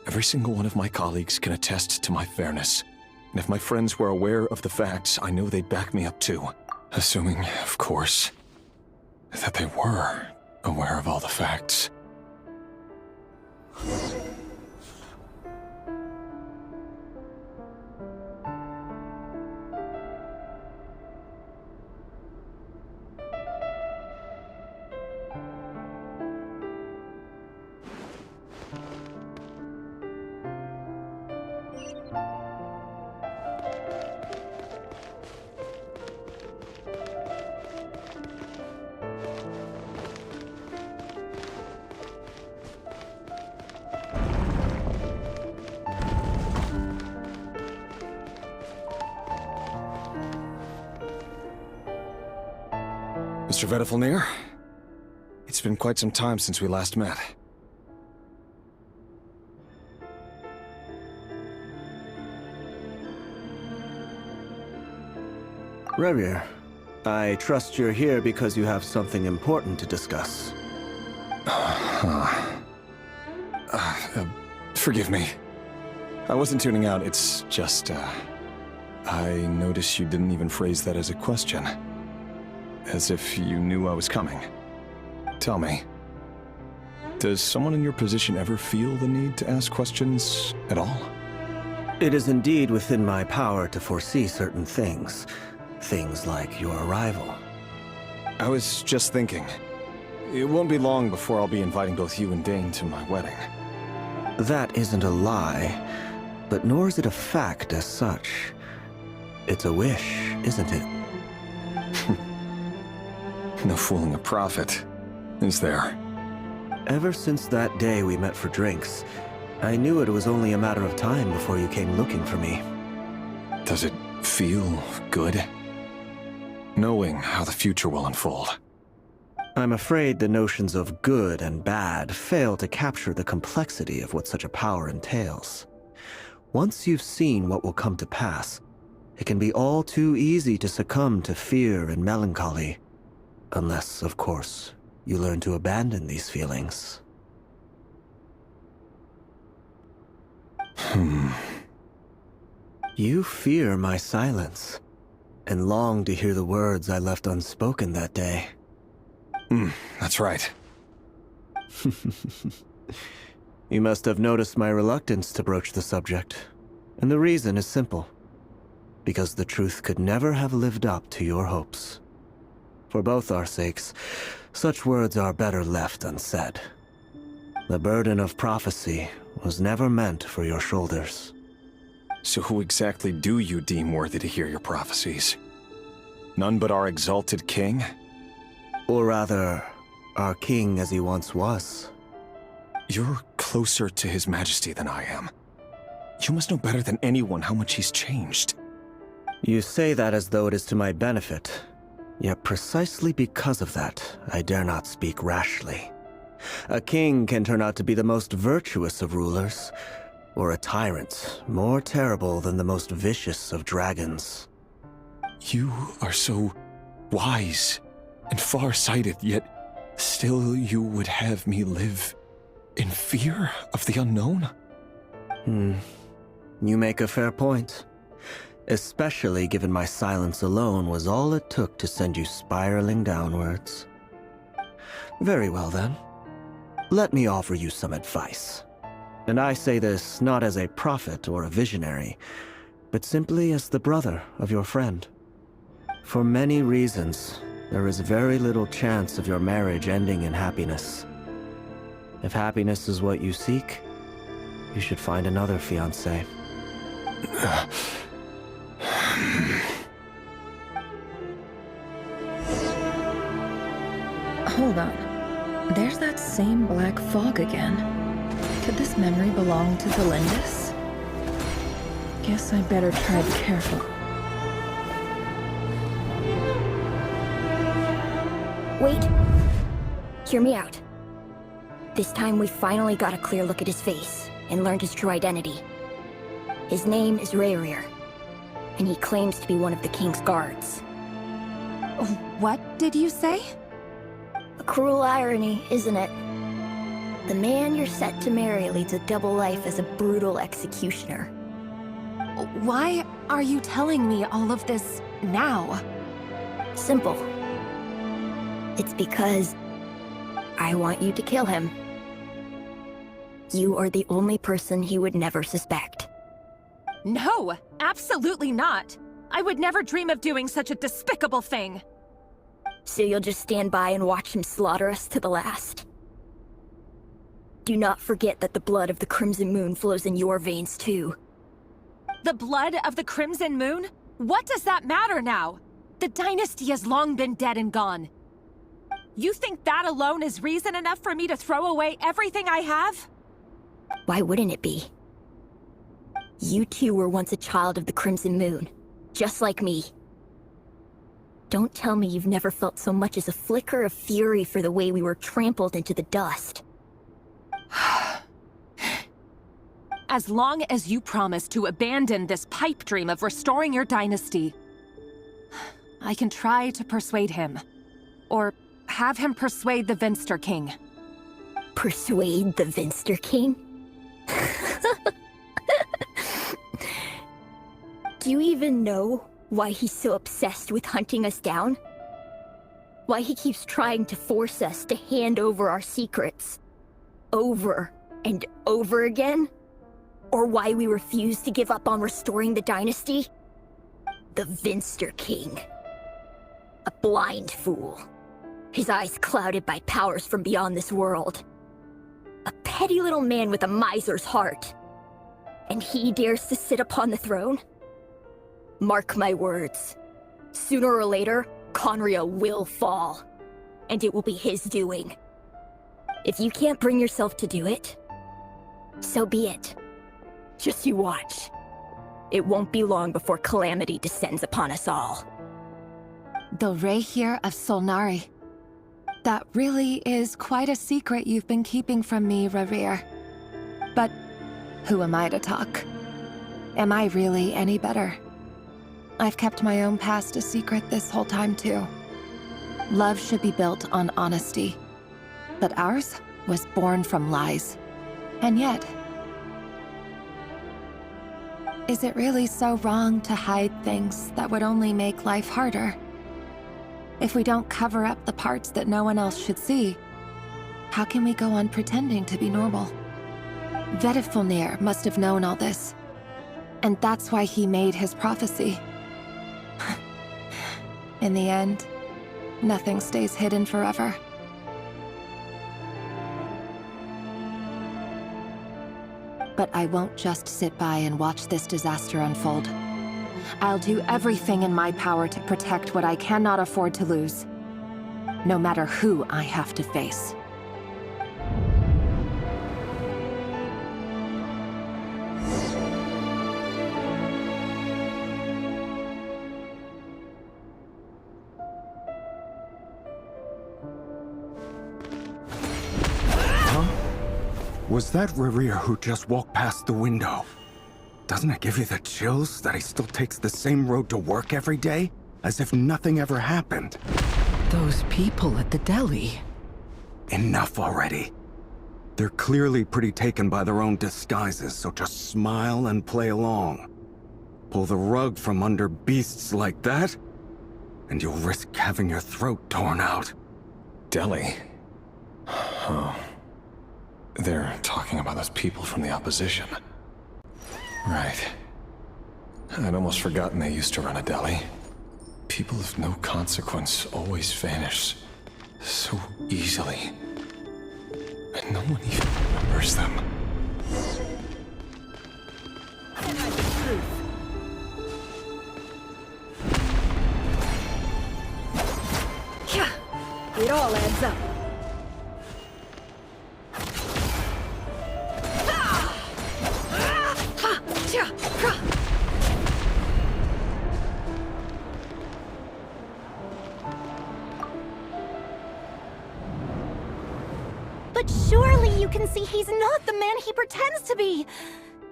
Every single one of my colleagues can attest to my fairness. And if my friends were aware of the facts, I know they'd back me up too. Assuming, of course, that they were aware of all the facts. Mr. Vedifalnir, it's been quite some time since we last met. Revir, I trust you're here because you have something important to discuss. Forgive me. I wasn't tuning out, it's just, I noticed you didn't even phrase that as a question. As if you knew I was coming. Tell me, does someone in your position ever feel the need to ask questions at all? It is indeed within my power to foresee certain things. Things like your arrival. I was just thinking. It won't be long before I'll be inviting both you and Dane to my wedding. That isn't a lie, but nor is it a fact as such. It's a wish, isn't it? No fooling a prophet, is there? Ever since that day we met for drinks, I knew it was only a matter of time before you came looking for me. Does it feel good? Knowing how the future will unfold. I'm afraid the notions of good and bad fail to capture the complexity of what such a power entails. Once you've seen what will come to pass, it can be all too easy to succumb to fear and melancholy. Unless, of course, you learn to abandon these feelings. You fear my silence, and long to hear the words I left unspoken that day. That's right. You must have noticed my reluctance to broach the subject, and the reason is simple. Because the truth could never have lived up to your hopes. For both our sakes, such words are better left unsaid. The burden of prophecy was never meant for your shoulders. So who exactly do you deem worthy to hear your prophecies? None but our exalted king? Or rather, our king as he once was. You're closer to his majesty than I am. You must know better than anyone how much he's changed. You say that as though it is to my benefit, Yet precisely because of that, I dare not speak rashly. A king can turn out to be the most virtuous of rulers, or a tyrant more terrible than the most vicious of dragons. You are so wise and far-sighted, yet still you would have me live in fear of the unknown? You make a fair point. Especially given my silence alone was all it took to send you spiraling downwards. Very well then. Let me offer you some advice. And I say this not as a prophet or a visionary, but simply as the brother of your friend. For many reasons, there is very little chance of your marriage ending in happiness. If happiness is what you seek, you should find another fiancé. Hold on. There's that same black fog again. Could this memory belong to Delindus? Guess I'd better try to be careful. Wait. Hear me out. This time we finally got a clear look at his face and learned his true identity. His name is Rayrir, and he claims to be one of the king's guards. What did you say? A cruel irony, isn't it? The man you're set to marry leads a double life as a brutal executioner. Why are you telling me all of this now? Simple. It's because I want you to kill him. You are the only person he would never suspect. No, absolutely not. I would never dream of doing such a despicable thing. So you'll just stand by and watch him slaughter us to the last? Do not forget that the blood of the Crimson Moon flows in your veins too. The blood of the Crimson Moon? What does that matter now? The dynasty has long been dead and gone. You think that alone is reason enough for me to throw away everything I have? Why wouldn't it be? You two were once a child of the Crimson Moon, just like me. Don't tell me you've never felt so much as a flicker of fury for the way we were trampled into the dust. As long as you promise to abandon this pipe dream of restoring your dynasty, I can try to persuade him. Or have him persuade the Vinster King. Persuade the Vinster King? Do you even know why he's so obsessed with hunting us down? Why he keeps trying to force us to hand over our secrets? Over and over again? Or why we refuse to give up on restoring the dynasty? The Vinster King. A blind fool. His eyes clouded by powers from beyond this world. A petty little man with a miser's heart. And he dares to sit upon the throne? Mark my words. Sooner or later, Conria will fall. And it will be his doing. If you can't bring yourself to do it, so be it. Just you watch. It won't be long before calamity descends upon us all. The Rayrir of Solnari. That really is quite a secret you've been keeping from me, Rayrir. But who am I to talk? Am I really any better? I've kept my own past a secret this whole time too. Love should be built on honesty. But ours was born from lies. And yet, is it really so wrong to hide things that would only make life harder? If we don't cover up the parts that no one else should see, how can we go on pretending to be normal? Vedifulnir must have known all this. And that's why he made his prophecy. In the end, nothing stays hidden forever. But I won't just sit by and watch this disaster unfold. I'll do everything in my power to protect what I cannot afford to lose, no matter who I have to face. Was that Rerir who just walked past the window? Doesn't it give you the chills that he still takes the same road to work every day? As if nothing ever happened. Those people at the deli. Enough already. They're clearly pretty taken by their own disguises, so just smile and play along. Pull the rug from under beasts like that, and you'll risk having your throat torn out. Deli? Oh. They're talking about those people from the opposition. Right. I'd almost forgotten they used to run a deli. People of no consequence always vanish so easily. And no one even remembers them. Yeah, it all adds up. But surely you can see he's not the man he pretends to be.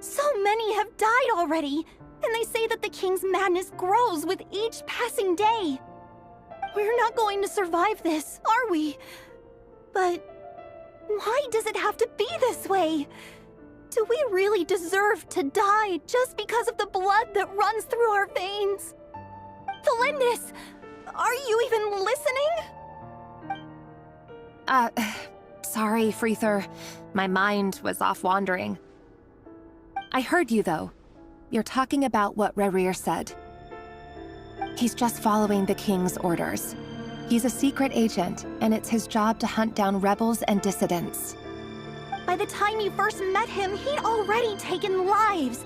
So many have died already, and they say that the king's madness grows with each passing day. We're not going to survive this, are we? But why does it have to be this way? Do we really deserve to die just because of the blood that runs through our veins? Felindis, are you even listening? Sorry, Freether. My mind was off wandering. I heard you, though. You're talking about what Rerir said. He's just following the king's orders. He's a secret agent, and it's his job to hunt down rebels and dissidents. By the time you first met him, he'd already taken lives.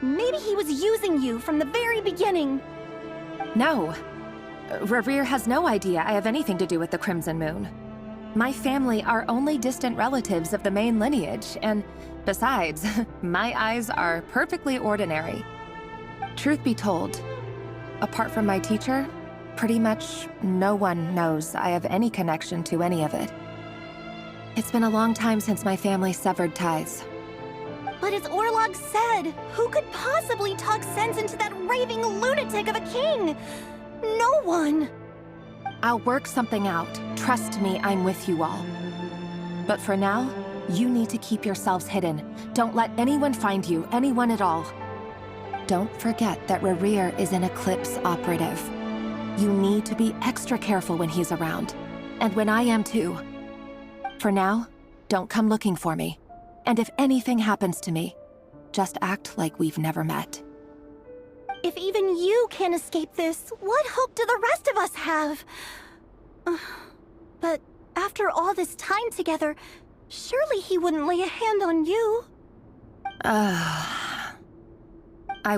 Maybe he was using you from the very beginning. No. Rerir has no idea I have anything to do with the Crimson Moon. My family are only distant relatives of the main lineage, and besides, my eyes are perfectly ordinary. Truth be told, apart from my teacher, pretty much no one knows I have any connection to any of it. It's been a long time since my family severed ties. But as Orlog said, who could possibly talk sense into that raving lunatic of a king? No one. I'll work something out. Trust me, I'm with you all. But for now, you need to keep yourselves hidden. Don't let anyone find you, anyone at all. Don't forget that Rerir is an Eclipse operative. You need to be extra careful when he's around. And when I am too. For now, don't come looking for me. And if anything happens to me, just act like we've never met. If even you can't escape this, what hope do the rest of us have? But after all this time together, surely he wouldn't lay a hand on you. I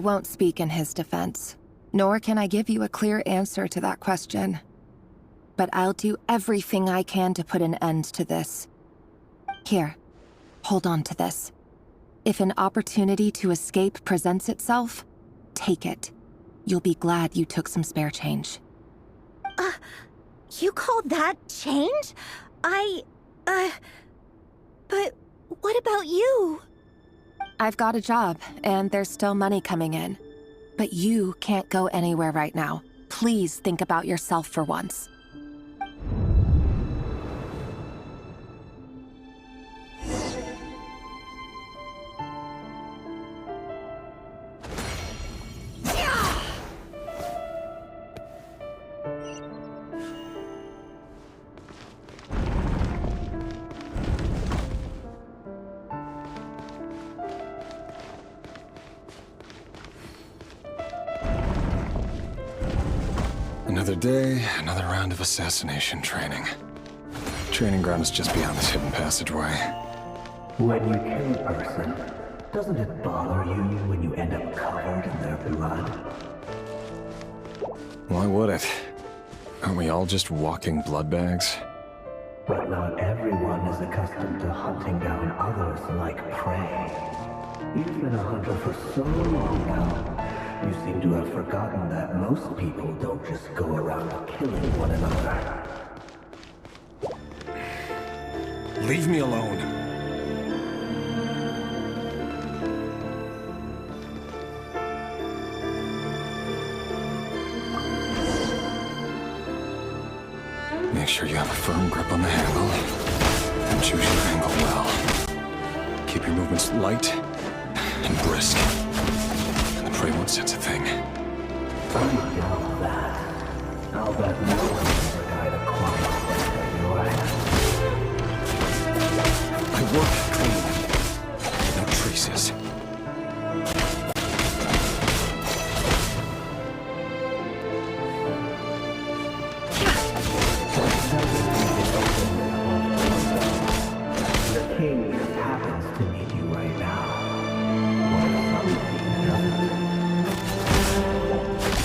won't speak in his defense, nor can I give you a clear answer to that question. But I'll do everything I can to put an end to this. Here, hold on to this. If an opportunity to escape presents itself, take it. You'll be glad you took some spare change. You call that change? But what about you? I've got a job, and there's still money coming in. But you can't go anywhere right now. Please think about yourself for once. Another day, another round of assassination training. Training ground is just beyond this hidden passageway. When you kill a person, doesn't it bother you when you end up covered in their blood? Why would it? Aren't we all just walking blood bags? But not everyone is accustomed to hunting down others like prey. You've been a hunter for so long now. You seem to have forgotten that most people don't just go around killing one another. Leave me alone. Make sure you have a firm grip on the handle, and choose your angle well. Keep your movements light and brisk, and the prey won't sense a thing. I'll bet no one ever died a quiet death at your hands. I work clean. No traces. The king just happens to need you right now. What if something doesn't?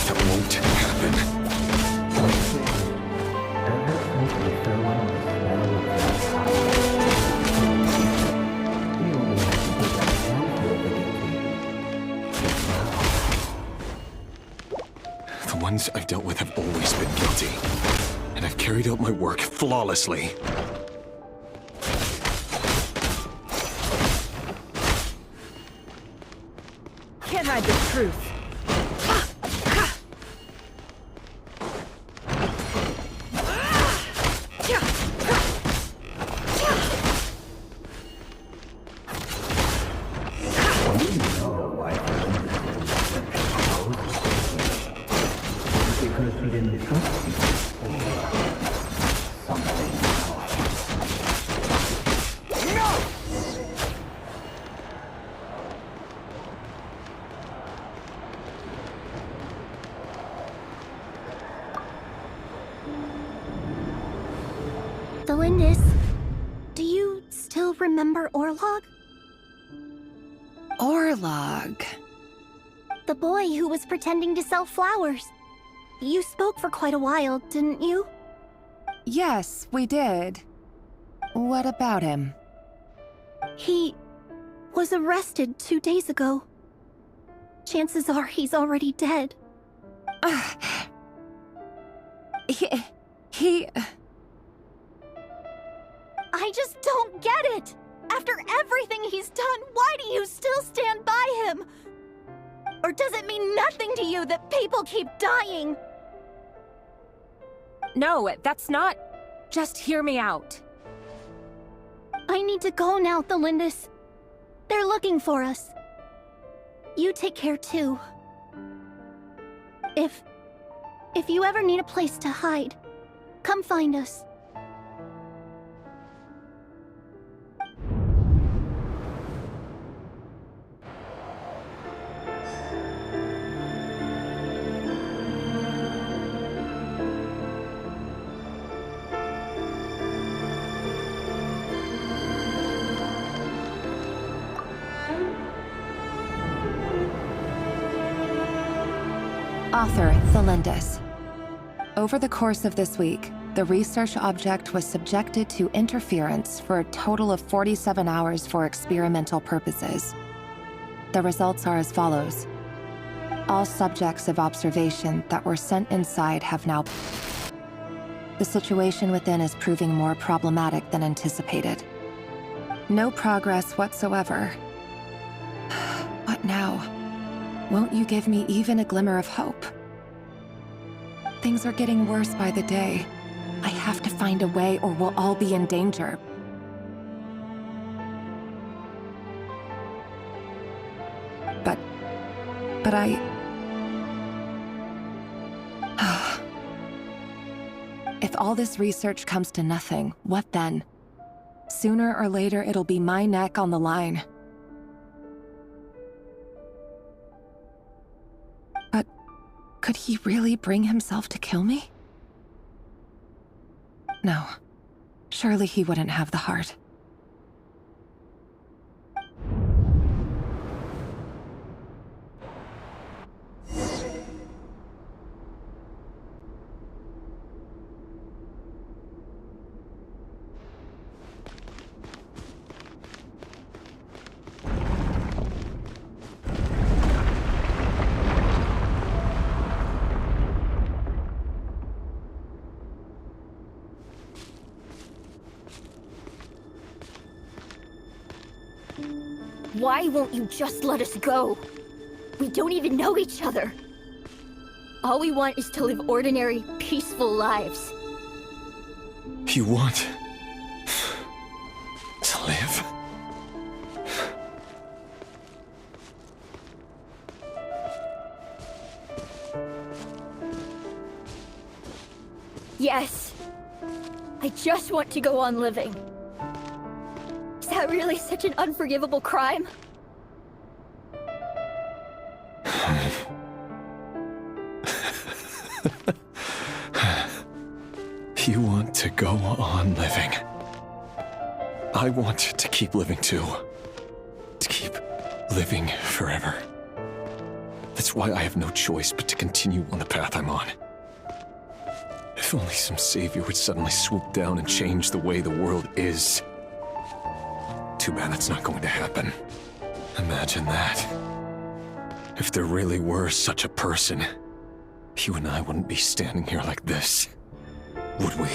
That won't happen. The ones I've dealt with have always been guilty, and I've carried out my work flawlessly. Can't hide the truth. Because he didn't trust you. Something else. No! The Lindis, do you still remember Orlog? Orlog. The boy who was pretending to sell flowers. You spoke for quite a while, didn't you? Yes, we did. What about him? He was arrested 2 days ago. Chances are he's already dead. He... I just don't get it! After everything he's done, why do you still stand by him? Or does it mean nothing to you that people keep dying? No, that's not... Just hear me out. I need to go now, Thelindis. They're looking for us. You take care too. If you ever need a place to hide, come find us. Author, Thelindis. Over the course of this week, the research object was subjected to interference for a total of 47 hours for experimental purposes. The results are as follows. All subjects of observation that were sent inside have now... The situation within is proving more problematic than anticipated. No progress whatsoever. What now? Won't you give me even a glimmer of hope? Things are getting worse by the day. I have to find a way or we'll all be in danger. But I... If all this research comes to nothing, what then? Sooner or later, it'll be my neck on the line. But could he really bring himself to kill me? No. Surely he wouldn't have the heart. Why won't you just let us go? We don't even know each other. All we want is to live ordinary, peaceful lives. You want to live? Yes. I just want to go on living. Is that really such an unforgivable crime? You want to go on living. I want to keep living too. To keep living forever. That's why I have no choice but to continue on the path I'm on. If only some savior would suddenly swoop down and change the way the world is. Too bad that's not going to happen. Imagine that. If there really were such a person, you and I wouldn't be standing here like this, would we?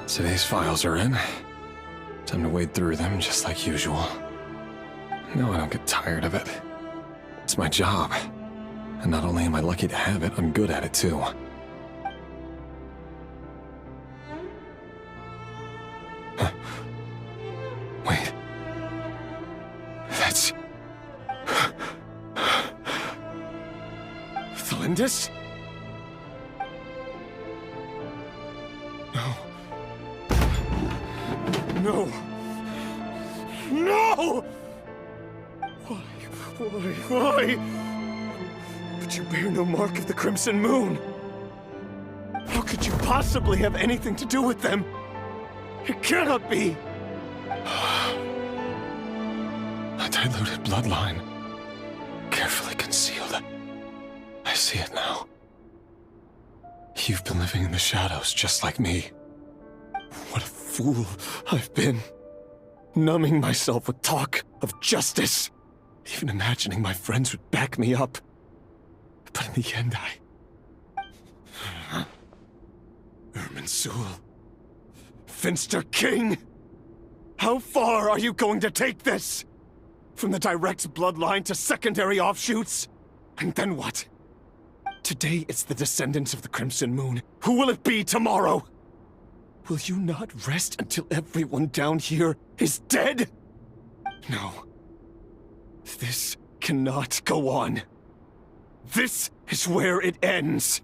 Today's files are in. Time to wade through them just like usual. No, I don't get tired of it. It's my job. And not only am I lucky to have it, I'm good at it too. Wait. That's... Thalindis? No. No! No! Why? But you bear no mark of the Crimson Moon. How could you possibly have anything to do with them? It cannot be! A diluted bloodline. Carefully concealed. I see it now. You've been living in the shadows just like me. What a fool I've been. Numbing myself with talk of justice. Even imagining my friends would back me up. But in the end, Irminsul. Finster King! How far are you going to take this? From the direct bloodline to secondary offshoots? And then what? Today it's the descendants of the Crimson Moon. Who will it be tomorrow? Will you not rest until everyone down here is dead? No. This cannot go on. This is where it ends.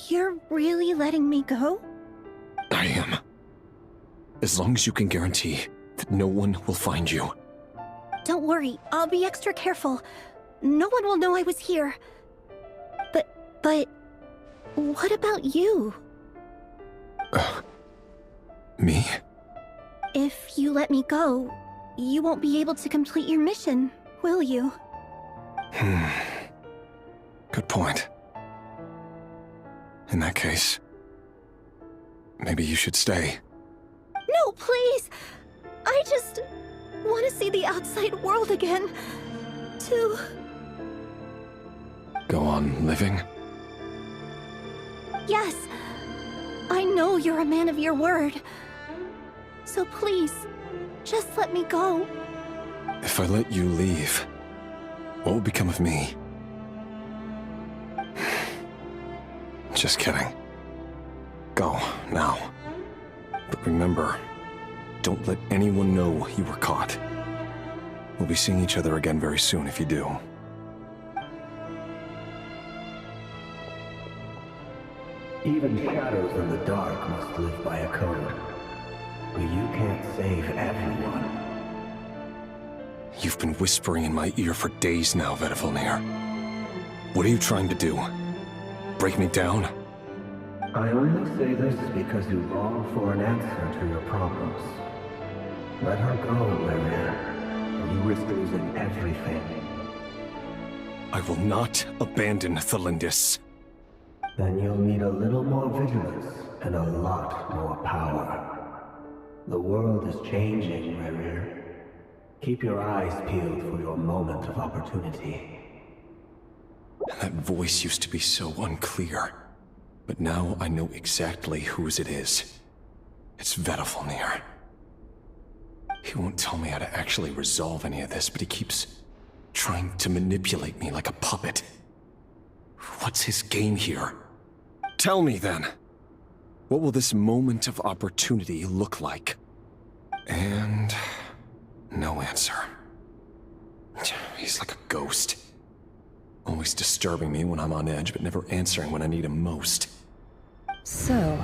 You're really letting me go? I am. As long as you can guarantee that no one will find you. Don't worry, I'll be extra careful. No one will know I was here. But... what about you? Me? If you let me go, you won't be able to complete your mission, will you? Good point. In that case, maybe you should stay. No, please! I just want to see the outside world again. To... Go on living? Yes. I know you're a man of your word. So please, just let me go. If I let you leave, what will become of me? Just kidding. Go, now. But remember, don't let anyone know you were caught. We'll be seeing each other again very soon if you do. Even shadows in the dark must live by a code. But you can't save everyone. You've been whispering in my ear for days now, Vedivulnir. What are you trying to do? Break me down? I only say this because you long for an answer to your problems. Let her go, Larrier, or you risk losing everything. I will not abandon Thelindis. Then you'll need a little more vigilance and a lot more power. The world is changing, Larrier. Keep your eyes peeled for your moment of opportunity. That voice used to be so unclear, but now I know exactly whose it is. It's Vedalfnir. He won't tell me how to actually resolve any of this, but he keeps trying to manipulate me like a puppet. What's his game here? Tell me then. What will this moment of opportunity look like? And no answer. He's like a ghost. Always disturbing me when I'm on edge, but never answering when I need him most. So,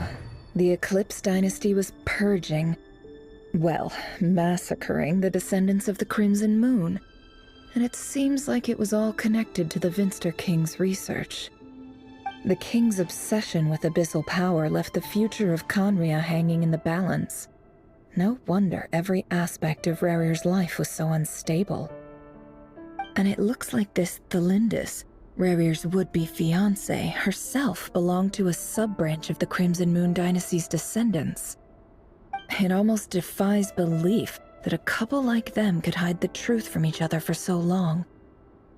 the Eclipse Dynasty was purging, well, massacring the descendants of the Crimson Moon. And it seems like it was all connected to the Vinster King's research. The King's obsession with abyssal power left the future of Conria hanging in the balance. No wonder every aspect of Rarier's life was so unstable. And it looks like this Thelindis, Rarier's would-be fiancée, herself belonged to a sub-branch of the Crimson Moon Dynasty's descendants. It almost defies belief that a couple like them could hide the truth from each other for so long.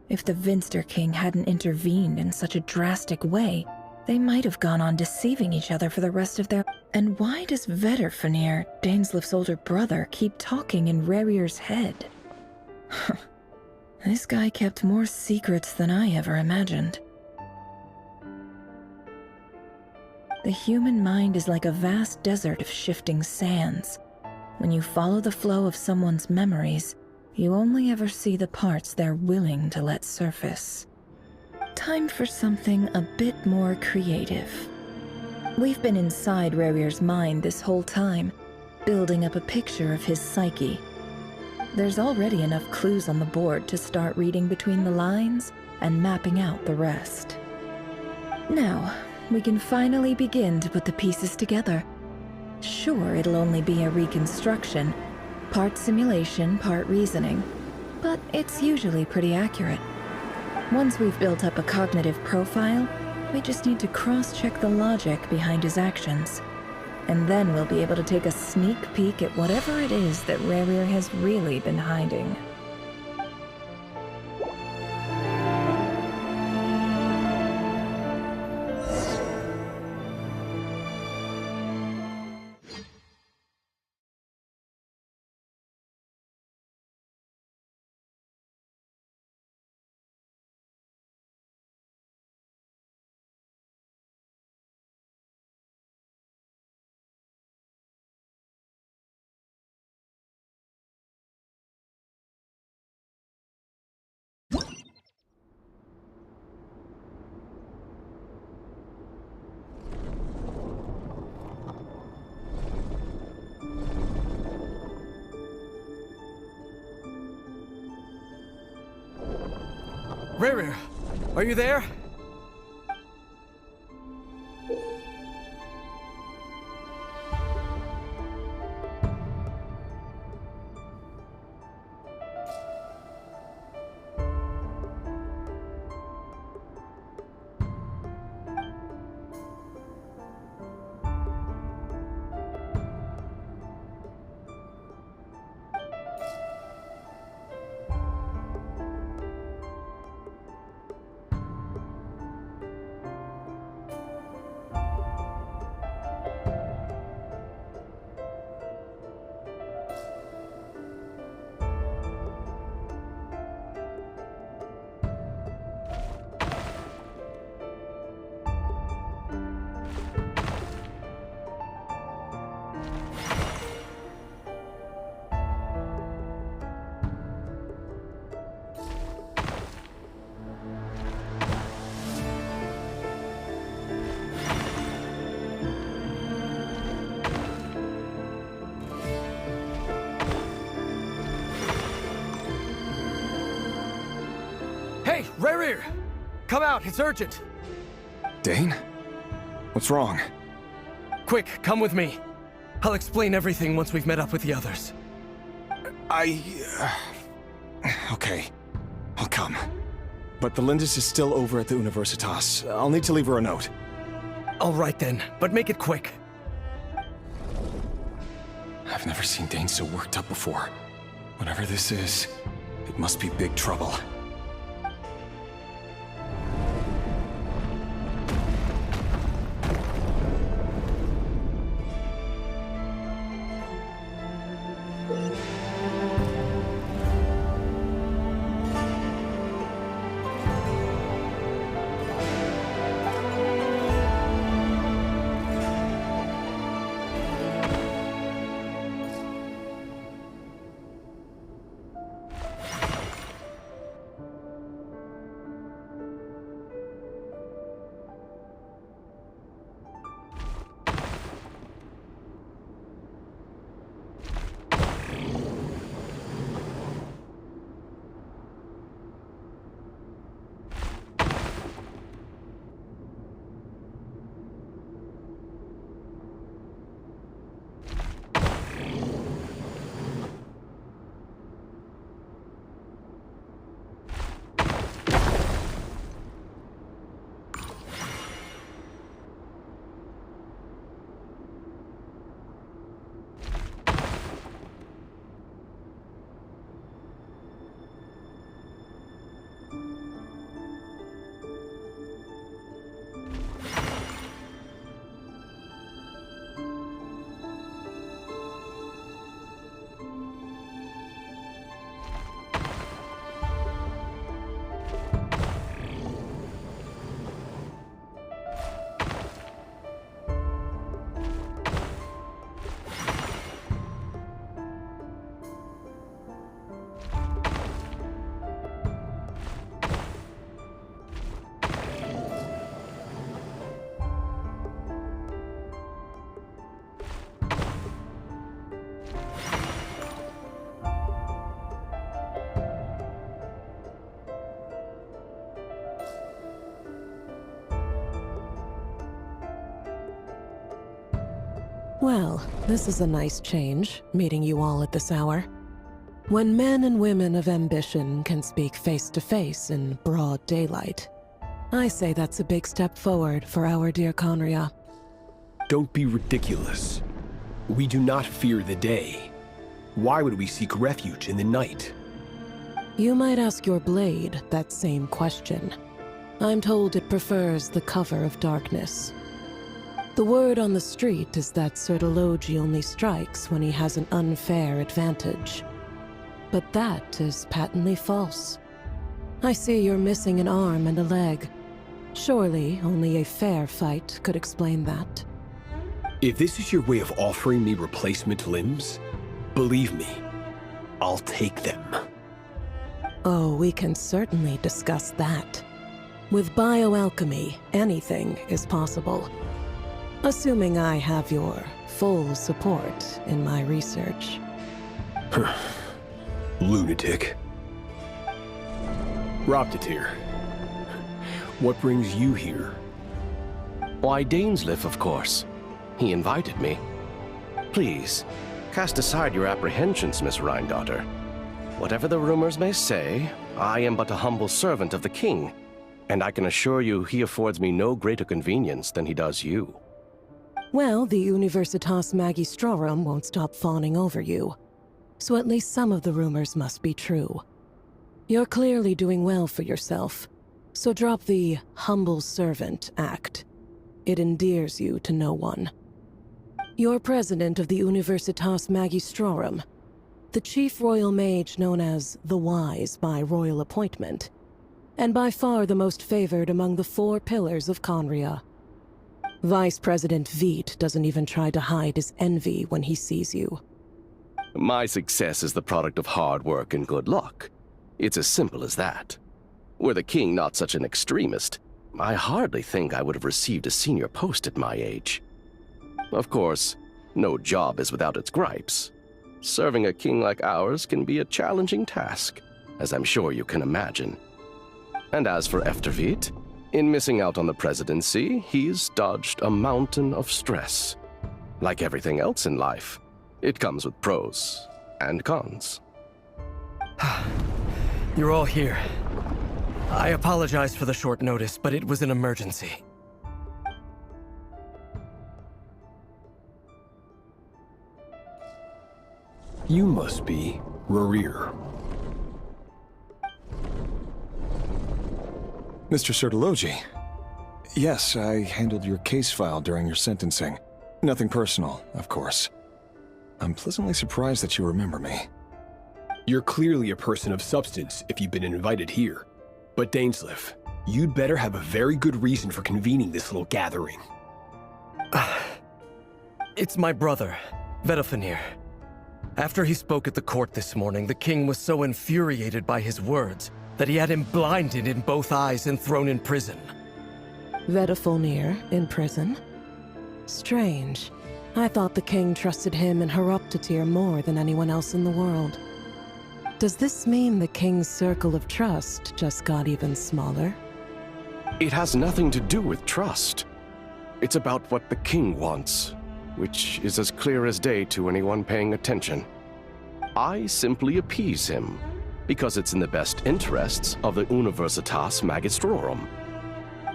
If the Vinster King hadn't intervened in such a drastic way, they might have gone on deceiving each other for the rest of their... And why does Vedalfnir, Daneslif's older brother, keep talking in Rarier's head? This guy kept more secrets than I ever imagined. The human mind is like a vast desert of shifting sands. When you follow the flow of someone's memories, you only ever see the parts they're willing to let surface. Time for something a bit more creative. We've been inside Rarier's mind this whole time, building up a picture of his psyche. There's already enough clues on the board to start reading between the lines and mapping out the rest. Now, we can finally begin to put the pieces together. Sure, it'll only be a reconstruction, part simulation, part reasoning, but it's usually pretty accurate. Once we've built up a cognitive profile, we just need to cross-check the logic behind his actions. And then we'll be able to take a sneak peek at whatever it is that Rarier has really been hiding. Rarier, are you there? Hey, Rarier! Come out, it's urgent! Dane? What's wrong? Quick, come with me. I'll explain everything once we've met up with the others. Okay. I'll come. But the Lindis is still over at the Universitas. I'll need to leave her a note. All right then, but make it quick. I've never seen Dane so worked up before. Whatever this is, it must be big trouble. Well, this is a nice change, meeting you all at this hour. When men and women of ambition can speak face to face in broad daylight, I say that's a big step forward for our dear Conria. Don't be ridiculous. We do not fear the day. Why would we seek refuge in the night? You might ask your blade that same question. I'm told it prefers the cover of darkness. The word on the street is that Sertologi only strikes when he has an unfair advantage. But that is patently false. I see you're missing an arm and a leg. Surely only a fair fight could explain that. If this is your way of offering me replacement limbs, believe me, I'll take them. Oh, we can certainly discuss that. With bioalchemy, anything is possible. Assuming I have your full support in my research. Lunatic. Roptatir. What brings you here? Why, Dainsleif, of course. He invited me. Please, cast aside your apprehensions, Miss Rhindaughter. Whatever the rumors may say, I am but a humble servant of the king, and I can assure you he affords me no greater convenience than he does you. Well, the Universitas Magistrorum won't stop fawning over you, so at least some of the rumors must be true. You're clearly doing well for yourself, so drop the humble servant act. It endears you to no one. You're president of the Universitas Magistrorum, the chief royal mage known as the Wise by royal appointment, and by far the most favored among the 4 pillars of Conria. Vice President Veit doesn't even try to hide his envy when he sees you. My success is the product of hard work and good luck. It's as simple as that. Were the king not such an extremist, I hardly think I would have received a senior post at my age. Of course, no job is without its gripes. Serving a king like ours can be a challenging task, as I'm sure you can imagine. And as for Efterveit, in missing out on the presidency, he's dodged a mountain of stress. Like everything else in life, it comes with pros and cons. You're all here. I apologize for the short notice, but it was an emergency. You must be Rarir. Mr. Sertologi. Yes, I handled your case file during your sentencing. Nothing personal, of course. I'm pleasantly surprised that you remember me. You're clearly a person of substance if you've been invited here. But Dainsleif, you'd better have a very good reason for convening this little gathering. It's my brother, Vedalfenir. After he spoke at the court this morning, the king was so infuriated by his words that he had him blinded in both eyes and thrown in prison. Vedalfenir in prison? Strange. I thought the king trusted him and Heroptatir more than anyone else in the world. Does this mean the king's circle of trust just got even smaller? It has nothing to do with trust. It's about what the king wants, which is as clear as day to anyone paying attention. I simply appease him, because it's in the best interests of the Universitas Magistrorum.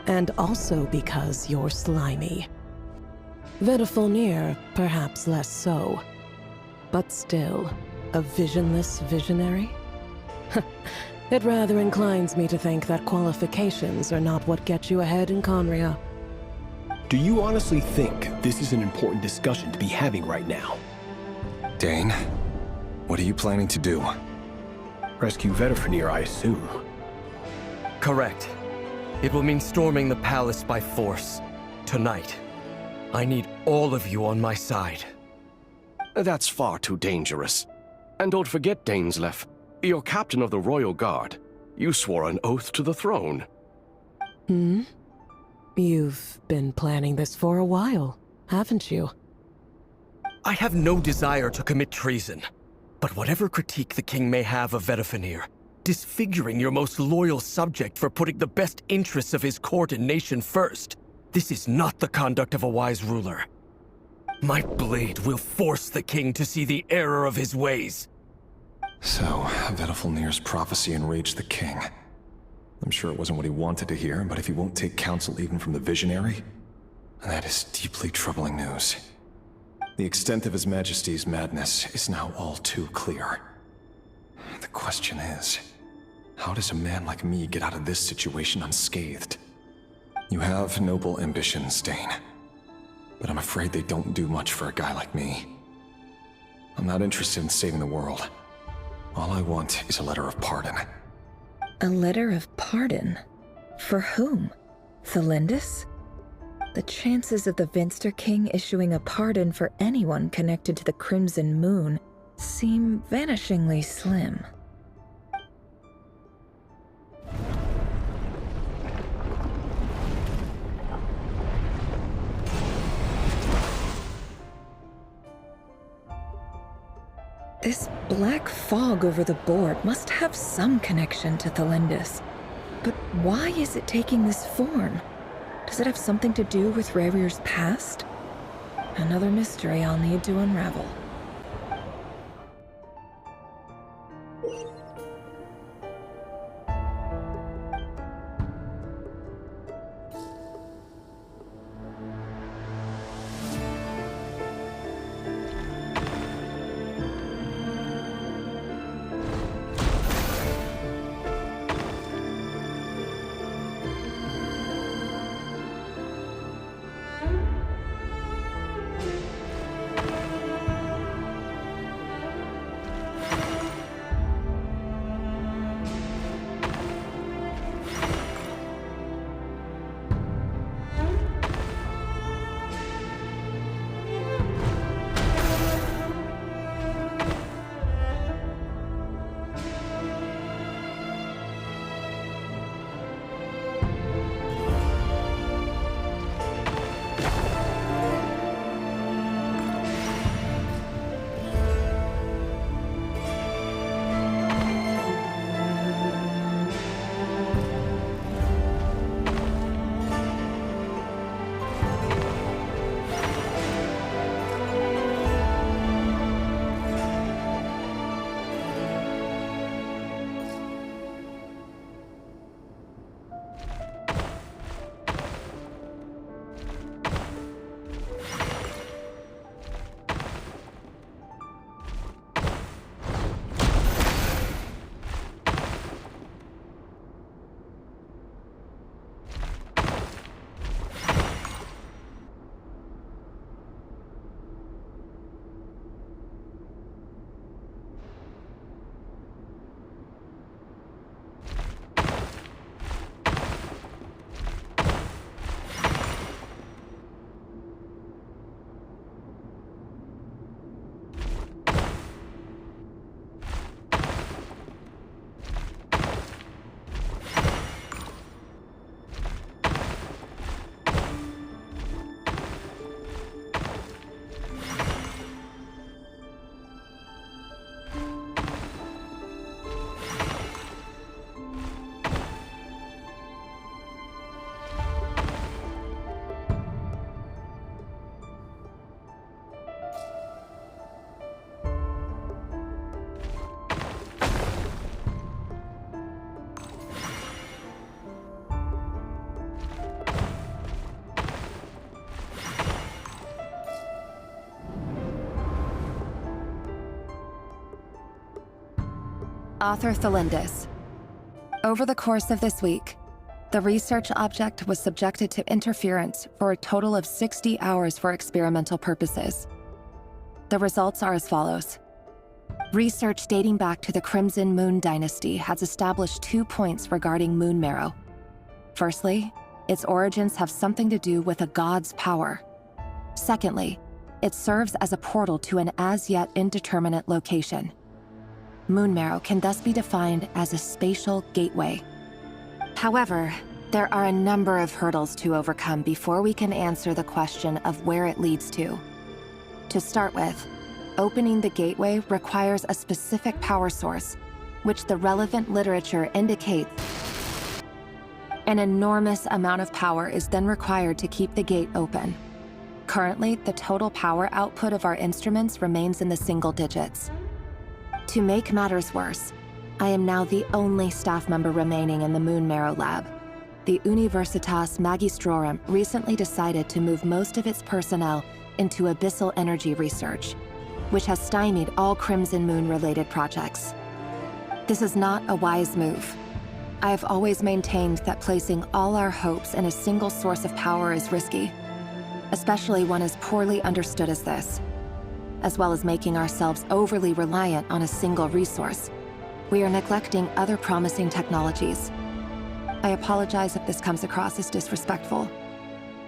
And also because you're slimy. Vedalfenir, perhaps less so. But still, a visionless visionary? It rather inclines me to think that qualifications are not what get you ahead in Conria. Do you honestly think this is an important discussion to be having right now? Dane, what are you planning to do? Rescue Vedalfenir, I assume. Correct. It will mean storming the palace by force. Tonight. I need all of you on my side. That's far too dangerous. And don't forget, Dainsleif, you're captain of the Royal Guard. You swore an oath to the throne. Hmm? You've been planning this for a while, haven't you? I have no desire to commit treason. But whatever critique the king may have of Vedalfenir, disfiguring your most loyal subject for putting the best interests of his court and nation first, this is not the conduct of a wise ruler. My blade will force the king to see the error of his ways. So, Vedalfenir's prophecy enraged the king. I'm sure it wasn't what he wanted to hear, but if he won't take counsel even from the visionary, that is deeply troubling news. The extent of His Majesty's madness is now all too clear. The question is, how does a man like me get out of this situation unscathed? You have noble ambitions, Dane. But I'm afraid they don't do much for a guy like me. I'm not interested in saving the world. All I want is a letter of pardon. A letter of pardon? For whom? Thelindis? The chances of the Vinster King issuing a pardon for anyone connected to the Crimson Moon seem vanishingly slim. This black fog over the board must have some connection to Thelindis. But why is it taking this form? Does it have something to do with Rarir's past? Another mystery I'll need to unravel. Author Thelindis. Over the course of this week, the research object was subjected to interference for a total of 60 hours for experimental purposes. The results are as follows. Research dating back to the Crimson Moon Dynasty has established 2 points regarding moon marrow. Firstly, its origins have something to do with a god's power. Secondly, it serves as a portal to an as-yet indeterminate location. Moon marrow can thus be defined as a spatial gateway. However, there are a number of hurdles to overcome before we can answer the question of where it leads to. To start with, opening the gateway requires a specific power source, which the relevant literature indicates. An enormous amount of power is then required to keep the gate open. Currently, the total power output of our instruments remains in the single digits. To make matters worse, I am now the only staff member remaining in the Moon Marrow Lab. The Universitas Magistrorum recently decided to move most of its personnel into abyssal energy research, which has stymied all Crimson Moon-related projects. This is not a wise move. I have always maintained that placing all our hopes in a single source of power is risky, especially one as poorly understood as this. As well as making ourselves overly reliant on a single resource, we are neglecting other promising technologies. I apologize if this comes across as disrespectful,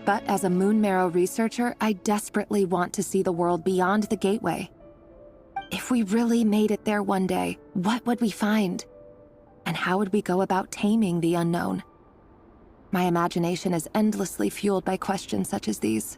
but as a Moon Marrow researcher, I desperately want to see the world beyond the gateway. If we really made it there one day, what would we find? And how would we go about taming the unknown? My imagination is endlessly fueled by questions such as these.